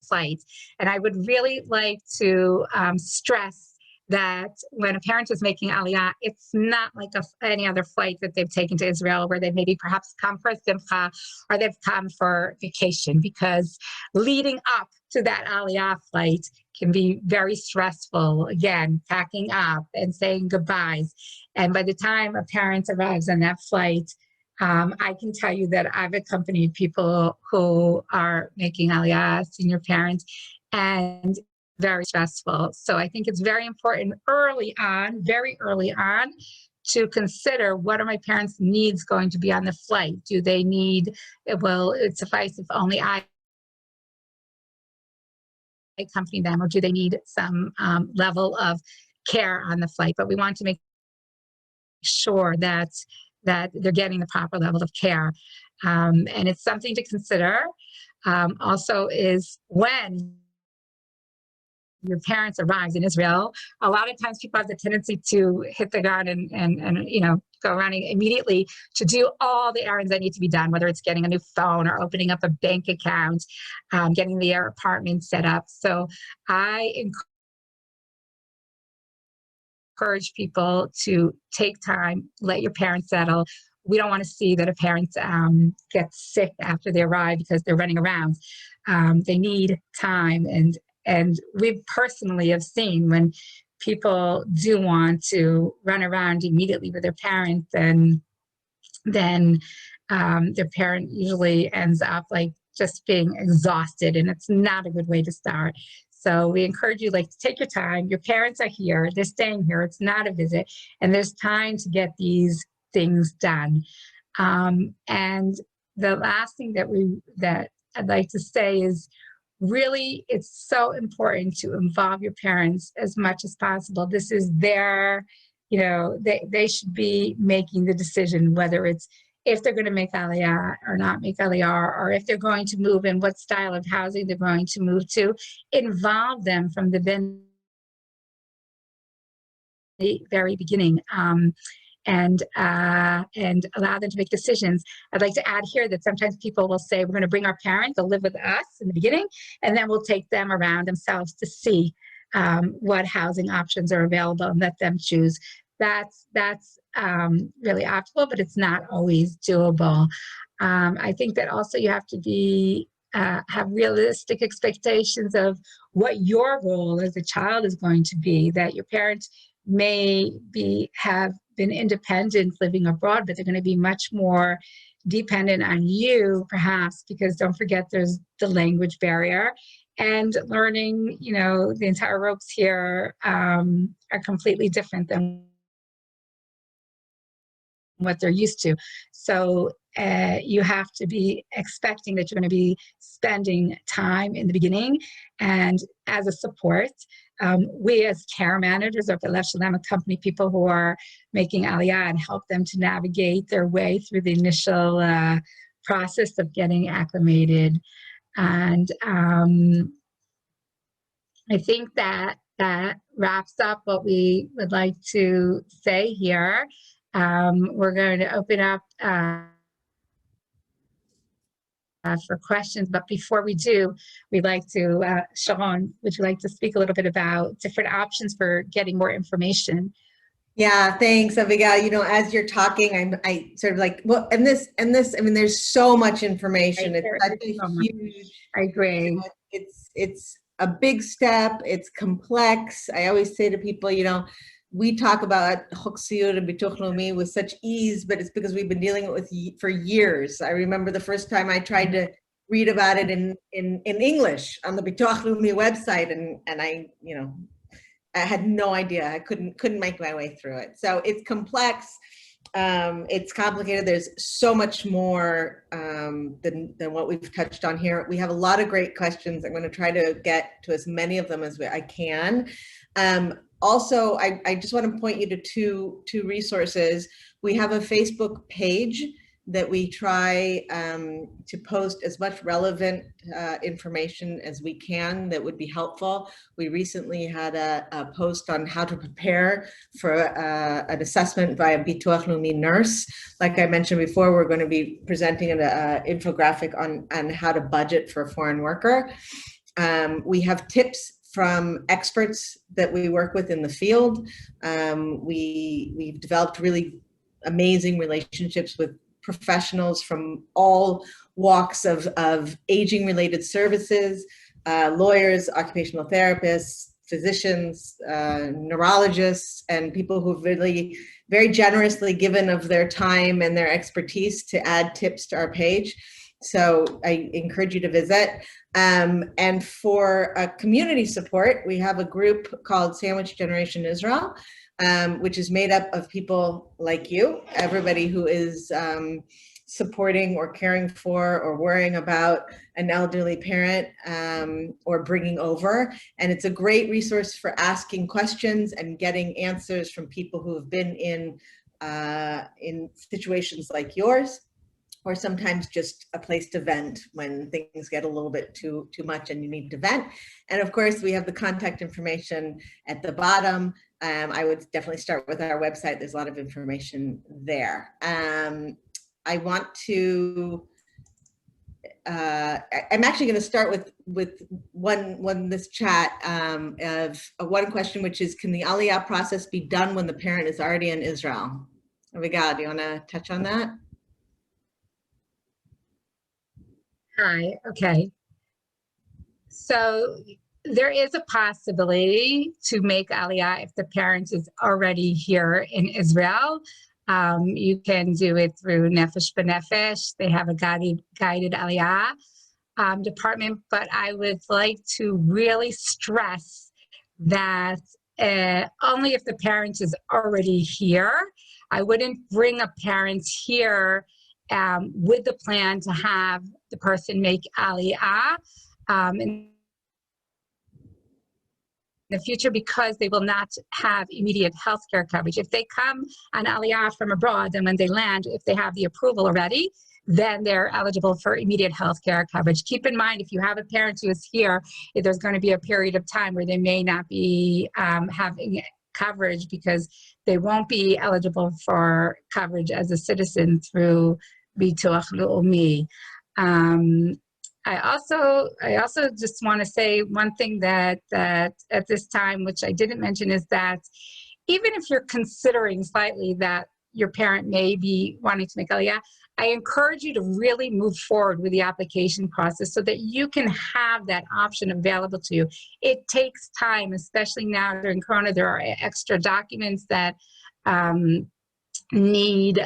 flight. And I would really like to stress that when a parent is making Aliyah, it's not like any other flight that they've taken to Israel where they've maybe perhaps come for a simcha or they've come for vacation, because leading up to that Aliyah flight can be very stressful. Again, packing up and saying goodbyes. And by the time a parent arrives on that flight, I can tell you that I've accompanied people who are making Aliyah, senior parents, and very stressful. So I think it's very important very early on, to consider, what are my parents' needs going to be on the flight? Do they need, will it suffice if only I accompany them, or do they need some level of care on the flight? But we want to make sure that they're getting the proper level of care. And it's something to consider. Also is when your parents arrives in Israel, a lot of times people have the tendency to hit the ground and go running immediately to do all the errands that need to be done, whether it's getting a new phone or opening up a bank account, getting their apartment set up. So I encourage people to take time, let your parents settle. We don't want to see that a parent gets sick after they arrive because they're running around. They need time, and we personally have seen when people do want to run around immediately with their parents, and then their parent usually ends up like just being exhausted, and it's not a good way to start. So we encourage you, like, to take your time. Your parents are here, they're staying here, it's not a visit, and there's time to get these things done. And the last thing that I'd like to say is, really, it's so important to involve your parents as much as possible. This is their, they should be making the decision, whether it's if they're going to make Aliyah or not make Aliyah, or if they're going to move and what style of housing they're going to move to. Involve them from the very beginning. And allow them to make decisions. I'd like to add here that sometimes people will say, we're going to bring our parents, they'll live with us in the beginning, and then we'll take them around themselves to see what housing options are available and let them choose. That's really optimal, but it's not always doable. I think that also you have to be have realistic expectations of what your role as a child is going to be, that your parents may have been independent living abroad, but they're going to be much more dependent on you, perhaps, because don't forget there's the language barrier, and learning, the entire ropes here are completely different than what they're used to. So you have to be expecting that you're going to be spending time in the beginning, and as a support, we as care managers or B'Lev Shalem accompany people who are making Aliyah and help them to navigate their way through the initial process of getting acclimated. And I think that wraps up what we would like to say here. We're going to open up for questions, but before we do, we'd like to, Sharon, would you like to speak a little bit about different options for getting more information? Yeah, thanks, Abigail. As you're talking, I sort of like, well, and this, I mean, there's so much information. It's such a huge, I agree. It's a big step. It's complex. I always say to people, we talk about Chok Siyud and Bituch Leumi with such ease, but it's because we've been dealing with it for years. I remember the first time I tried to read about it in English on the Bituch Leumi website, and I had no idea. I couldn't make my way through it. So it's complex. It's complicated. There's so much more than what we've touched on here. We have a lot of great questions. I'm going to try to get to as many of them as I can. Also, I just want to point you to two resources. We have a Facebook page that we try to post as much relevant information as we can that would be helpful. We recently had a post on how to prepare for an assessment by a Bituach Leumi nurse. Like I mentioned before, we're going to be presenting an infographic on how to budget for a foreign worker. We have tips from experts that we work with in the field. We've developed really amazing relationships with professionals from all walks of aging-related services, lawyers, occupational therapists, physicians, neurologists, and people who've really very generously given of their time and their expertise to add tips to our page. So I encourage you to visit. And for community support, we have a group called Sandwich Generation Israel, which is made up of people like you, everybody who is supporting or caring for or worrying about an elderly parent or bringing over. And it's a great resource for asking questions and getting answers from people who have been in situations like yours, or sometimes just a place to vent when things get a little bit too much and you need to vent. And of course, we have the contact information at the bottom. I would definitely start with our website. There's a lot of information there. I want to I'm actually going to start with one this chat of one question, which is, can the Aliyah process be done when the parent is already in Israel? Abigail, do you want to touch on that? Hi, okay. So there is a possibility to make Aliyah if the parent is already here in Israel. You can do it through Nefesh B'Nefesh. They have a guided Aliyah department, but I would like to really stress that only if the parent is already here. I wouldn't bring a parent here with the plan to have the person make Aliyah in the future, because they will not have immediate healthcare coverage. If they come on Aliyah from abroad, then when they land, if they have the approval already, then they're eligible for immediate healthcare coverage. Keep in mind, if you have a parent who is here, there's going to be a period of time where they may not be having coverage because they won't be eligible for coverage as a citizen through Bituach Leumi. I also just want to say one thing that at this time, which I didn't mention, is that even if you're considering slightly that your parent may be wanting to make Aliyah, I encourage you to really move forward with the application process so that you can have that option available to you. It takes time, especially now during Corona. There are extra documents that need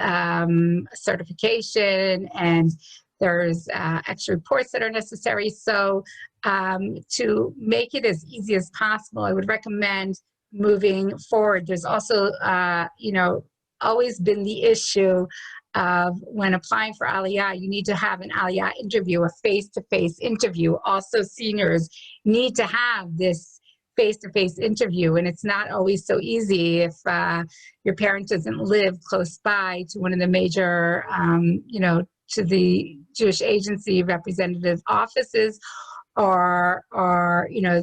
certification, and there's extra reports that are necessary. So to make it as easy as possible, I would recommend moving forward. There's also, always been the issue of when applying for Aliyah, you need to have an Aliyah interview, a face-to-face interview. Also, seniors need to have this face-to-face interview, and it's not always so easy if your parent doesn't live close by to one of the major, to the Jewish agency representative offices, or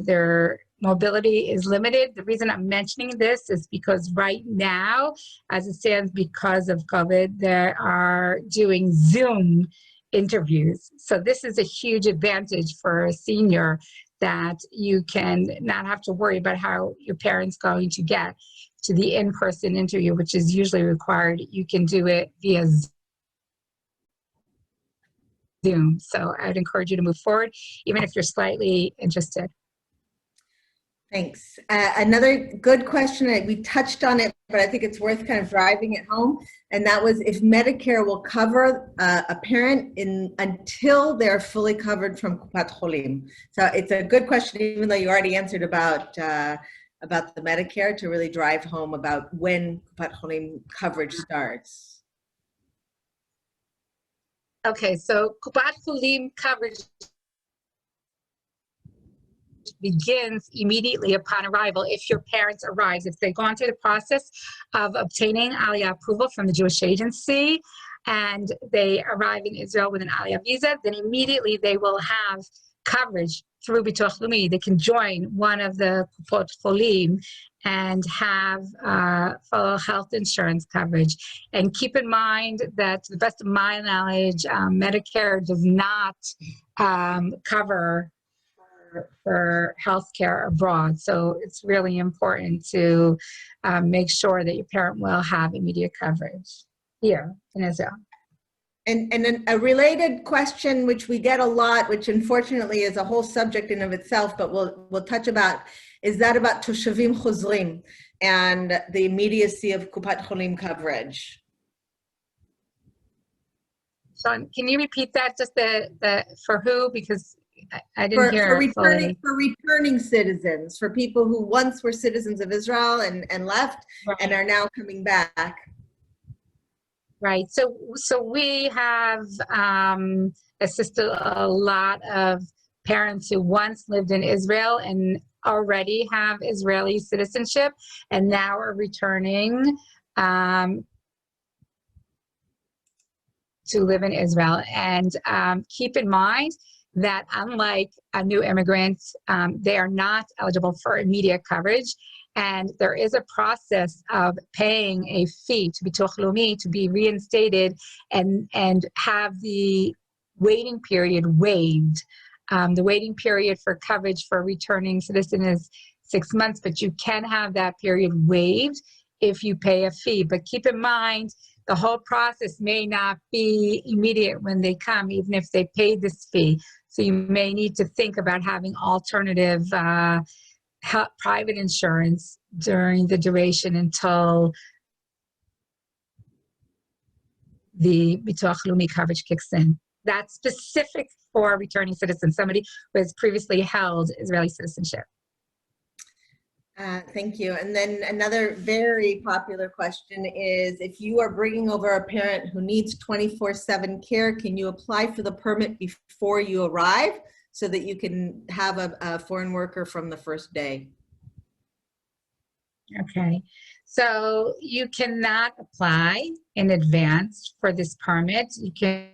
their mobility is limited. The reason I'm mentioning this is because right now, as it stands, because of COVID, they are doing Zoom interviews. So this is a huge advantage for a senior, that you can not have to worry about how your parent's going to get to the in-person interview, which is usually required. You can do it via Zoom. So I would encourage you to move forward, even if you're slightly interested. Thanks. Another good question, we touched on it, but I think it's worth kind of driving it home. And that was if Medicare will cover a parent until they're fully covered from Kupat Cholim. So it's a good question, even though you already answered about the Medicare, to really drive home about when Kupat Cholim coverage starts. Okay, so Kupat Cholim coverage begins immediately upon arrival if your parents arrive. If they've gone through the process of obtaining Aliyah approval from the Jewish agency and they arrive in Israel with an Aliyah visa, then immediately they will have coverage through Bituach Leumi. They can join one of the Kupot Cholim and have full health insurance coverage. And keep in mind that, to the best of my knowledge, Medicare does not cover for healthcare abroad. So it's really important to make sure that your parent will have immediate coverage here in Israel. And then a related question, which we get a lot, which unfortunately is a whole subject in of itself, but we'll touch about, is that about Toshavim Chozrim and the immediacy of Kupat Cholim coverage. Sean, can you repeat that? Just the for who? Because I didn't hear for returning citizens, for people who once were citizens of Israel and left, right, and are now coming back. Right. So we have assisted a lot of parents who once lived in Israel and already have Israeli citizenship and now are returning to live in Israel. And keep in mind that unlike a new immigrant, they are not eligible for immediate coverage. And there is a process of paying a fee to Bituach Leumi to be reinstated and have the waiting period waived. The waiting period for coverage for a returning citizen is 6 months, but you can have that period waived if you pay a fee. But keep in mind, the whole process may not be immediate when they come, even if they paid this fee. So you may need to think about having alternative private insurance during the duration until the Bituach Leumi coverage kicks in. That's specific for returning citizens, somebody who has previously held Israeli citizenship. Thank you. And then another very popular question is, if you are bringing over a parent who needs 24/7 care, can you apply for the permit before you arrive so that you can have a foreign worker from the first day? Okay, so you cannot apply in advance for this permit. You can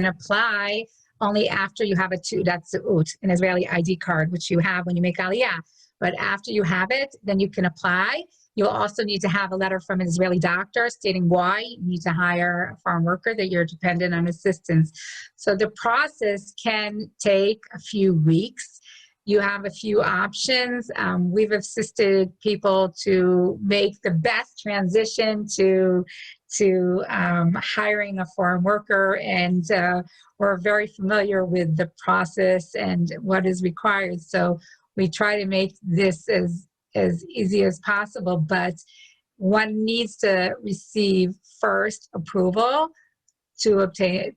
apply only after you have a Tu'udat Ze'ut, an Israeli ID card, which you have when you make Aliyah. But after you have it, then you can apply. You'll also need to have a letter from an Israeli doctor stating why you need to hire a foreign worker, that you're dependent on assistance. So the process can take a few weeks. You have a few options. We've assisted people to make the best transition to hiring a foreign worker, and we're very familiar with the process and what is required. So we try to make this as easy as possible, but one needs to receive first approval to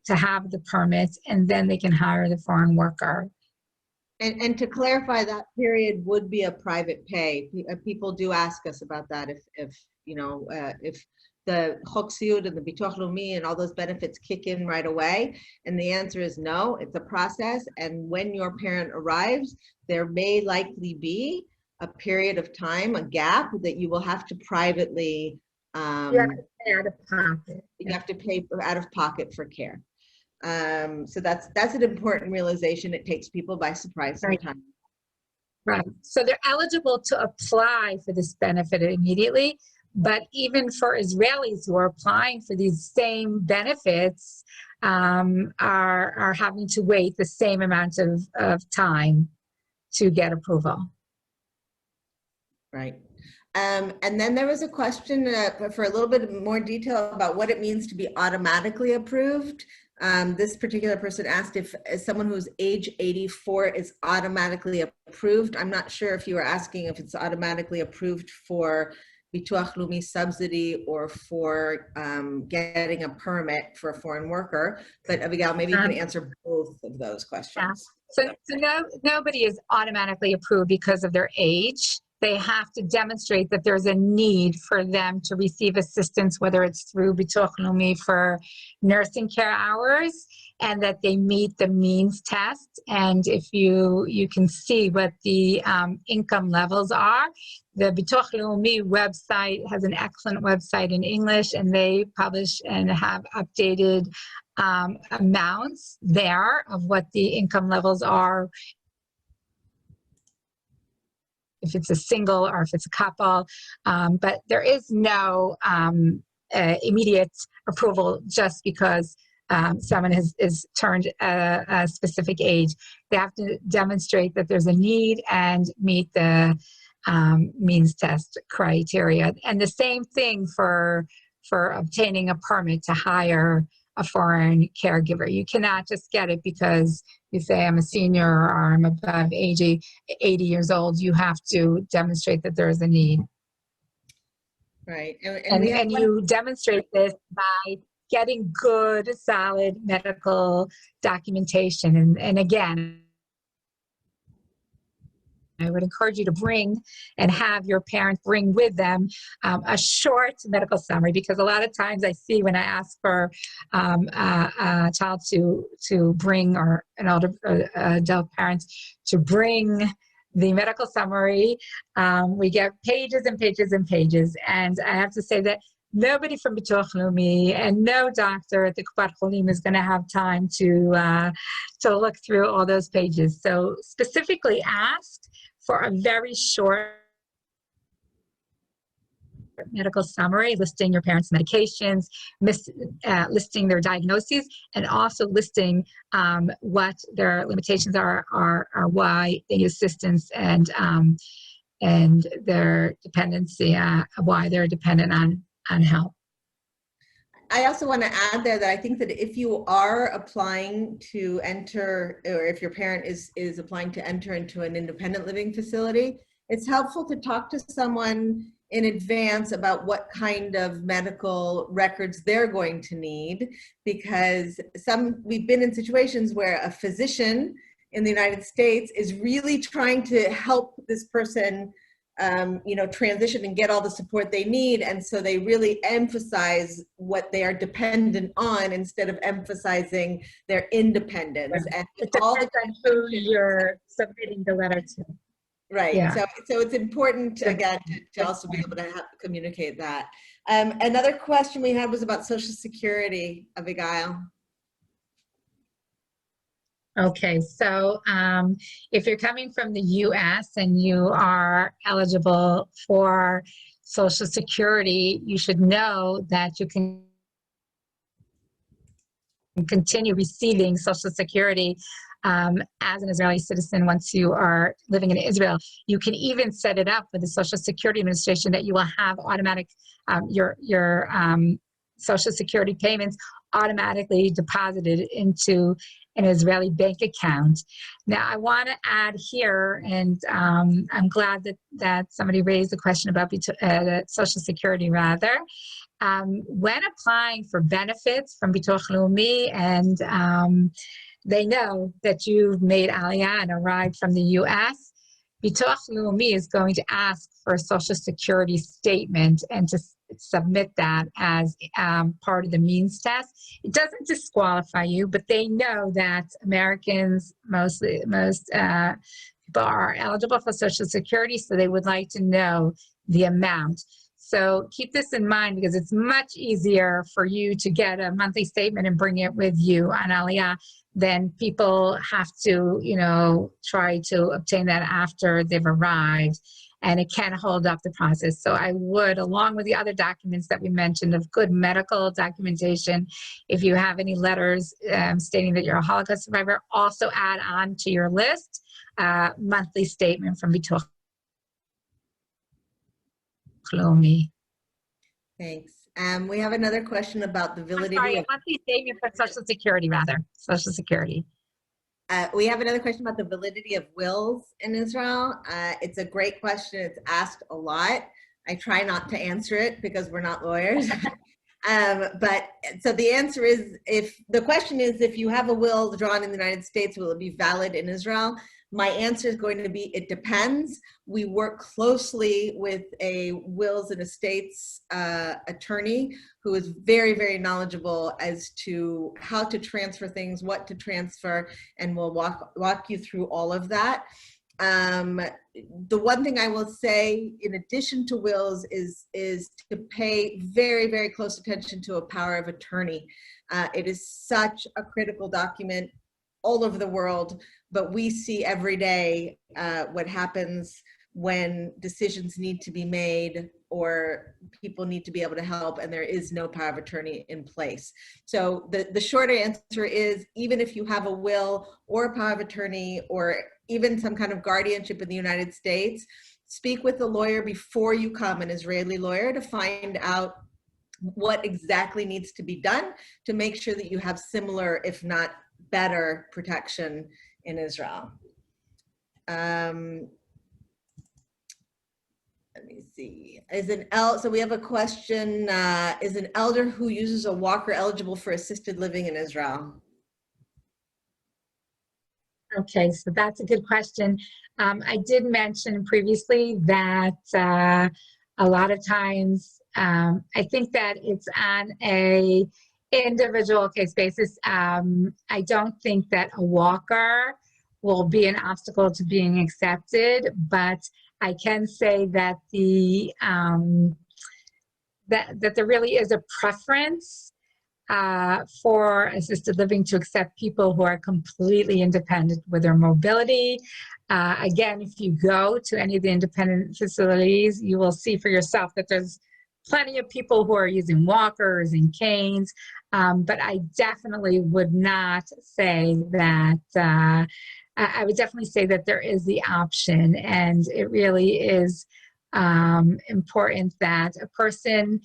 have the permit, and then they can hire the foreign worker. And to clarify, that period would be a private pay. People do ask us about that. If the Chok Siud and the Bituach Leumi and all those benefits kick in right away, and the answer is no. It's a process, and when your parent arrives, there may likely be a period of time, a gap, that you will have to privately. You have to pay out of pocket. You have to pay out of pocket for care. So that's an important realization. It takes people by surprise sometimes. Right. So they're eligible to apply for this benefit immediately, but even for Israelis who are applying for these same benefits, are having to wait the same amount of time to get approval. Right. And then there was a question for a little bit more detail about what it means to be automatically approved. This particular person asked if someone who's age 84 is automatically approved. I'm not sure if you were asking if it's automatically approved for Bituach Leumi subsidy or for getting a permit for a foreign worker. But Abigail, maybe you can answer both of those questions. Yeah. So nobody is automatically approved because of their age. They have to demonstrate that there's a need for them to receive assistance, whether it's through Bituach Leumi for nursing care hours, and that they meet the means test. And if you can see what the income levels are, the Bituach Leumi website has an excellent website in English, and they publish and have updated amounts there of what the income levels are, if it's a single or if it's a couple, but there is no immediate approval just because someone is turned a specific age. They have to demonstrate that there's a need and meet the means test criteria. And the same thing for obtaining a permit to hire a foreign caregiver. You cannot just get it because you say I'm a senior or I'm above 80 years old. You have to demonstrate that there is a need. Right. And you demonstrate this by getting good, solid medical documentation. And again, I would encourage you to bring and have your parents bring with them a short medical summary, because a lot of times I see when I ask for a child to bring, or an older adult parent to bring the medical summary, we get pages and pages and pages. And I have to say that nobody from Bituach Leumi and no doctor at the Kupat Cholim is going to have time to look through all those pages. So specifically ask for a very short medical summary listing your parents' medications, listing their diagnoses, and also listing what their limitations are why they need assistance, and their dependency, why they're dependent on help. I also want to add there that I think that if you are applying to enter, or if your parent is applying to enter into an independent living facility, it's helpful to talk to someone in advance about what kind of medical records they're going to need, because we've been in situations where a physician in the United States is really trying to help this person transition and get all the support they need. And so they really emphasize what they are dependent on instead of emphasizing their independence. And it depends on who you're submitting the letter to. Right. Yeah. So it's important, again, to also be able to communicate that. Another question we had was about Social Security, Abigail. Okay, so if you're coming from the U.S. and you are eligible for Social Security, you should know that you can continue receiving Social Security as an Israeli citizen once you are living in Israel. You can even set it up with the Social Security Administration that you will have automatic, your Social Security payments automatically deposited into an Israeli bank account. Now, I want to add here, and I'm glad that somebody raised the question about Social Security, rather. When applying for benefits from Bitoch Leumi, and they know that you've made Aliyah and arrived from the U.S., Bitoch Leumi is going to ask for a Social Security statement and to submit that as part of the means test. It doesn't disqualify you, but they know that Americans, most people are eligible for Social Security, so they would like to know the amount. So keep this in mind, because it's much easier for you to get a monthly statement and bring it with you on Aliyah than people have to, try to obtain that after they've arrived, and it can hold up the process. So I would, along with the other documents that we mentioned of good medical documentation, if you have any letters stating that you're a Holocaust survivor, also add on to your list monthly statement from Bitoch Leumi. Thanks. We have another question about the validity of monthly statement for Social Security, rather. Social Security. We have another question about the validity of wills in Israel. It's a great question. It's asked a lot. I try not to answer it because we're not lawyers. But so the answer is, if the question is, if you have a will drawn in the United States, will it be valid in Israel? My answer is going to be, it depends. We work closely with a wills and estates attorney who is very, very knowledgeable as to how to transfer things, what to transfer, and will walk you through all of that. The one thing I will say, in addition to wills, is to pay very, very close attention to a power of attorney. It is such a critical document all over the world, but we see every day what happens when decisions need to be made or people need to be able to help and there is no power of attorney in place. So the shorter answer is, even if you have a will or a power of attorney or even some kind of guardianship in the United States, speak with a lawyer before you come, an Israeli lawyer, to find out what exactly needs to be done to make sure that you have similar, if not better, protection in Israel. Let me see. So we have a question, is an elder who uses a walker eligible for assisted living in Israel? Okay, so that's a good question. I did mention previously that a lot of times, I think that it's on a individual case basis. I don't think that a walker will be an obstacle to being accepted, but I can say that that there really is a preference for assisted living to accept people who are completely independent with their mobility. Again, if you go to any of the independent facilities, you will see for yourself that there's plenty of people who are using walkers and canes, but I definitely would not say that, I would definitely say that there is the option, and it really is important that a person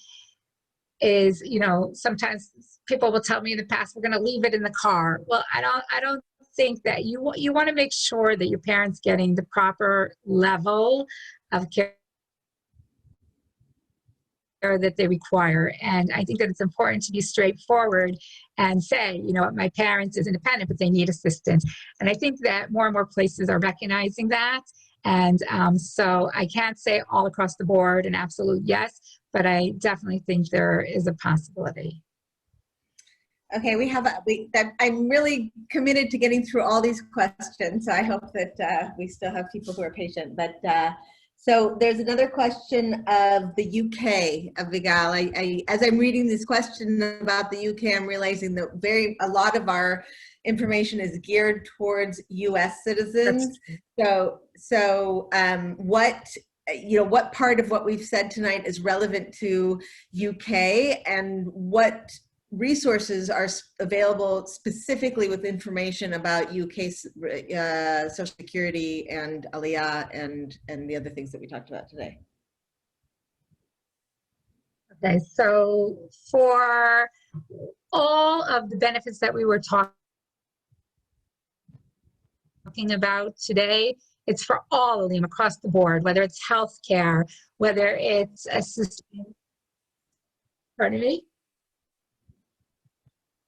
is, sometimes people will tell me in the past, we're going to leave it in the car. Well, I don't think that you want to make sure that your parents getting the proper level of care that they require. And I think that it's important to be straightforward and say, what, my parents is independent, but they need assistance. And I think that more and more places are recognizing that. And so I can't say all across the board an absolute yes, but I definitely think there is a possibility. Okay, I'm really committed to getting through all these questions, so I hope that we still have people who are patient. But so there's another question of the UK, of Vigal. As I'm reading this question about the UK, I'm realizing that a lot of our information is geared towards US citizens. So what part of what we've said tonight is relevant to UK, and what resources are available specifically with information about UK Social Security and Aliyah and the other things that we talked about today? Okay, so for all of the benefits that we were talking about today, it's for all of them across the board, whether it's healthcare, whether it's assistance, pardon me?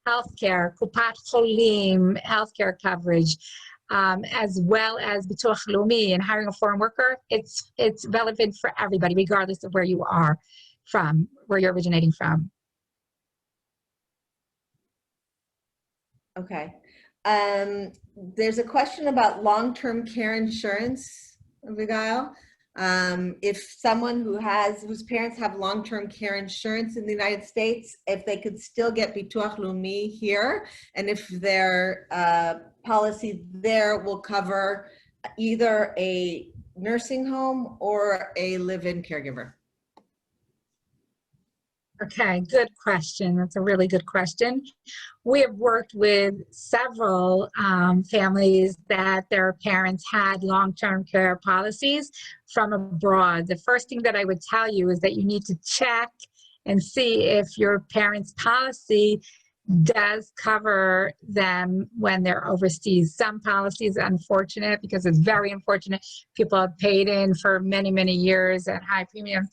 Healthcare, Kupat Cholim, healthcare coverage, as well as Bituach Leumi and hiring a foreign worker. It's relevant for everybody, regardless of where you are from, where you're originating from. Okay. There's a question about long-term care insurance, Abigail. If someone whose parents have long-term care insurance in the United States, if they could still get Bituach Leumi here, and if their policy there will cover either a nursing home or a live-in caregiver. Okay, good question. That's a really good question. We have worked with several families that their parents had long-term care policies from abroad. The first thing that I would tell you is that you need to check and see if your parents' policy does cover them when they're overseas. Some policies are unfortunate because it's very unfortunate. People have paid in for many, many years at high premiums.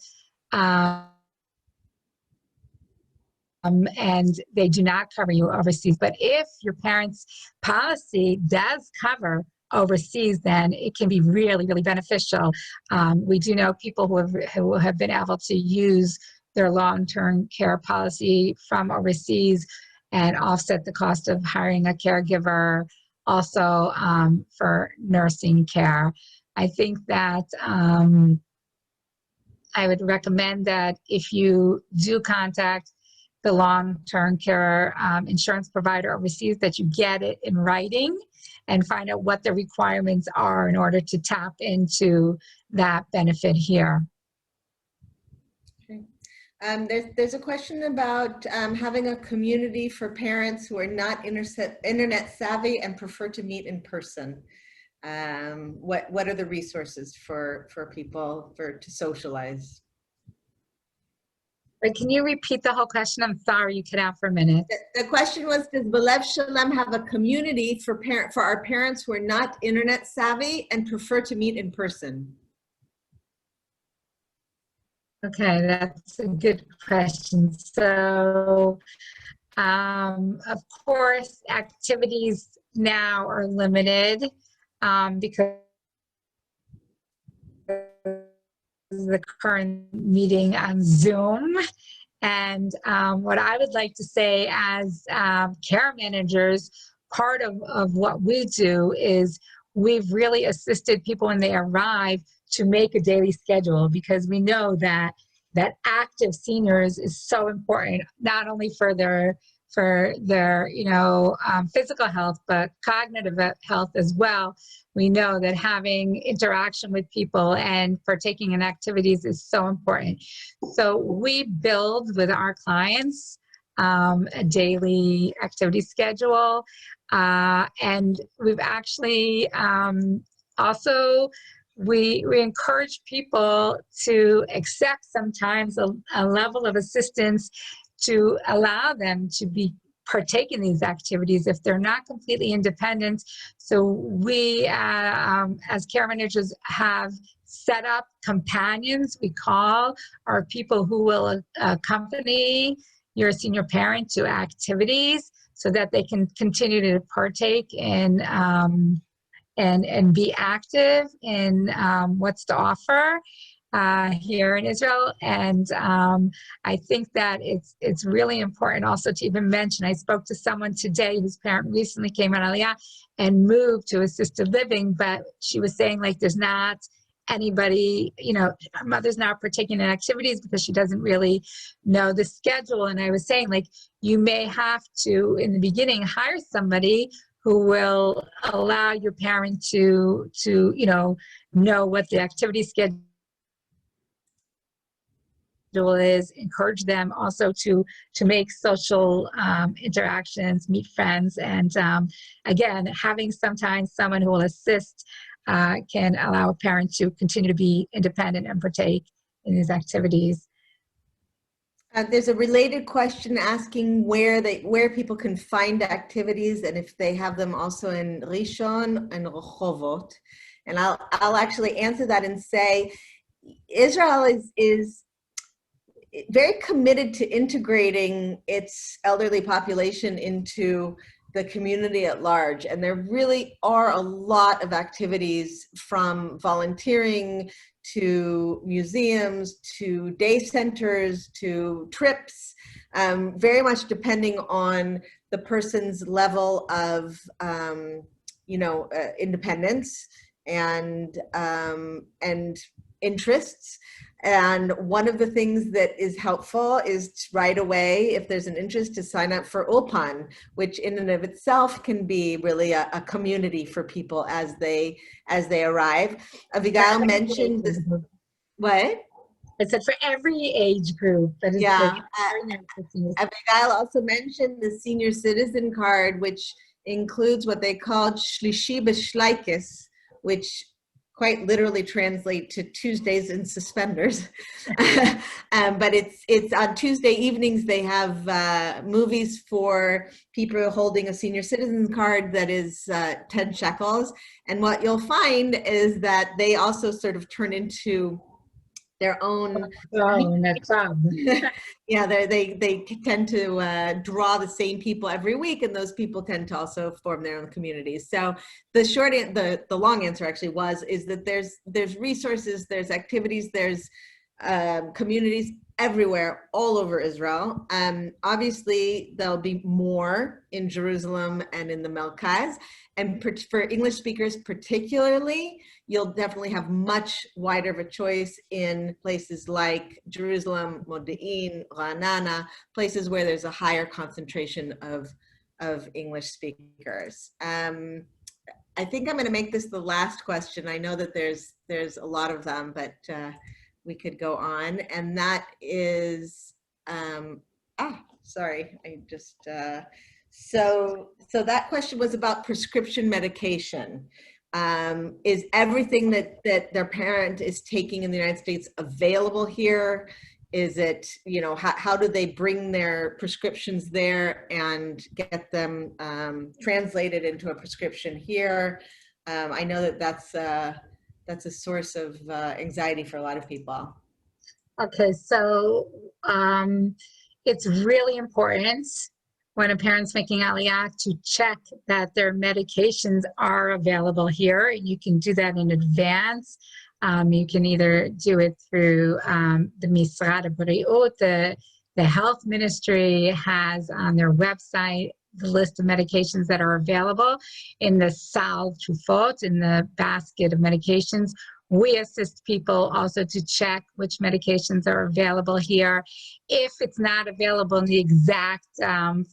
And they do not cover you overseas. But if your parents' policy does cover overseas, then it can be really, really beneficial. We do know people who have been able to use their long-term care policy from overseas and offset the cost of hiring a caregiver, also for nursing care. I think that I would recommend that if you do contact the long-term care insurance provider overseas, that you get it in writing and find out what the requirements are in order to tap into that benefit here. Okay. There's a question about having a community for parents who are not internet savvy and prefer to meet in person. What are the resources for people to socialize? Can you repeat the whole question? I'm sorry, you cut out for a minute. The question was, does Belev Shalem have a community for our parents who are not internet savvy and prefer to meet in person? Okay, that's a good question. So, of course, activities now are limited because the current meeting on Zoom. And what I would like to say as care managers, part of what we do is we've really assisted people when they arrive to make a daily schedule, because we know that active seniors is so important, not only for their for their, physical health, but cognitive health as well. We know that having interaction with people and partaking in activities is so important. So we build with our clients a daily activity schedule. And we've actually also, we encourage people to accept sometimes a level of assistance to allow them to partake in these activities if they're not completely independent. So we, as care managers, have set up companions, we call, are people who will accompany your senior parent to activities so that they can continue to partake in and be active in what's to offer here in Israel. And I think that it's really important also to even mention, I spoke to someone today whose parent recently came on Aliyah and moved to assisted living, but she was saying like there's not anybody, her mother's not partaking in activities because she doesn't really know the schedule. And I was saying like, you may have to, in the beginning, hire somebody who will allow your parent to know what the activity schedule is, encourage them also to make social interactions, meet friends, and again, having sometimes someone who will assist can allow a parent to continue to be independent and partake in these activities. There's a related question asking where people can find activities and if they have them also in Rishon and Rehovot. And I'll actually answer that and say Israel is very committed to integrating its elderly population into the community at large. And there really are a lot of activities, from volunteering to museums, to day centers, to trips, very much depending on the person's level of, independence and interests. And one of the things that is helpful is right away, if there's an interest, to sign up for Ulpan, which in and of itself can be really a community for people as they arrive. Abigail mentioned this. What? I said for every age group. Yeah. Abigail also mentioned the senior citizen card, which includes what they call Shlishi B'Shleikis, which quite literally translate to Tuesdays in suspenders. But it's on Tuesday evenings. They have movies for people holding a senior citizen card that is 10 shekels. And what you'll find is that they also sort of turn into their own. Yeah, they tend to draw the same people every week, and those people tend to also form their own communities. So the long answer actually is that there's resources, there's activities, there's communities everywhere, all over Israel. Obviously, there'll be more in Jerusalem and in the Melkaz. And for English speakers particularly, you'll definitely have much wider of a choice in places like Jerusalem, Modi'in, Ra'anana, places where there's a higher concentration of English speakers. I think I'm going to make this the last question. I know that there's a lot of them, but we could go on. And that is, sorry, I just, so that question was about prescription medication. Is everything that their parent is taking in the United States available here? Is it, how do they bring their prescriptions there and get them translated into a prescription here? I know that's a source of anxiety for a lot of people. Okay, so it's really important when a parent's making Aliyah to check that their medications are available here. You can do that in advance. You can either do it through the Misrad B'Riut, the health ministry has on their website the list of medications that are available in the Sal Trufot, in the basket of medications, We assist people also to check which medications are available here. If it's not available in the exact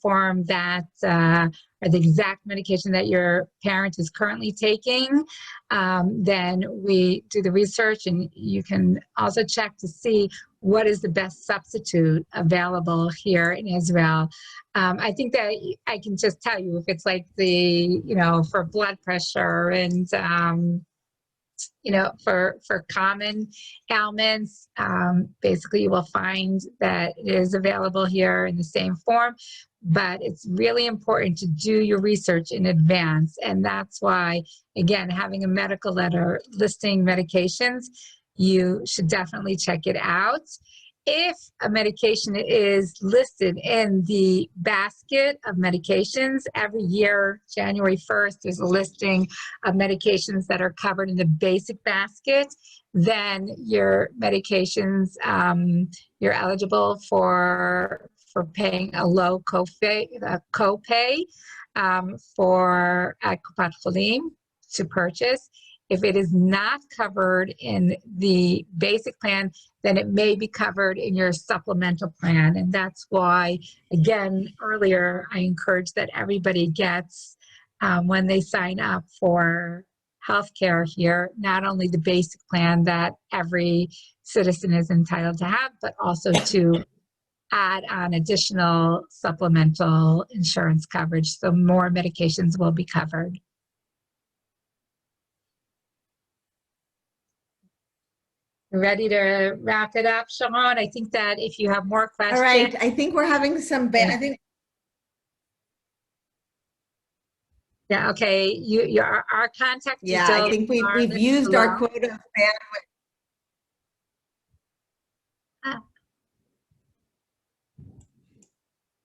form that, or the exact medication that your parent is currently taking, then we do the research, and you can also check to see what is the best substitute available here in Israel. I think that I can just tell you, if it's like for blood pressure and, for common ailments, basically you will find that it is available here in the same form, but it's really important to do your research in advance. And that's why, again, having a medical letter listing medications, you should definitely check it out. If a medication is listed in the basket of medications, every year, January 1st, there's a listing of medications that are covered in the basic basket, then your medications, you're eligible for paying a low copay for at Kupat Cholim to purchase. If it is not covered in the basic plan, then it may be covered in your supplemental plan. And that's why, again, earlier, I encourage that everybody gets, when they sign up for healthcare here, not only the basic plan that every citizen is entitled to have, but also to add on additional supplemental insurance coverage, so more medications will be covered. Ready to wrap it up, Sharon? I think that if you have more questions. All right, I think we're having some Yeah, okay. Our contact details. I think we've used our quota of bandwidth.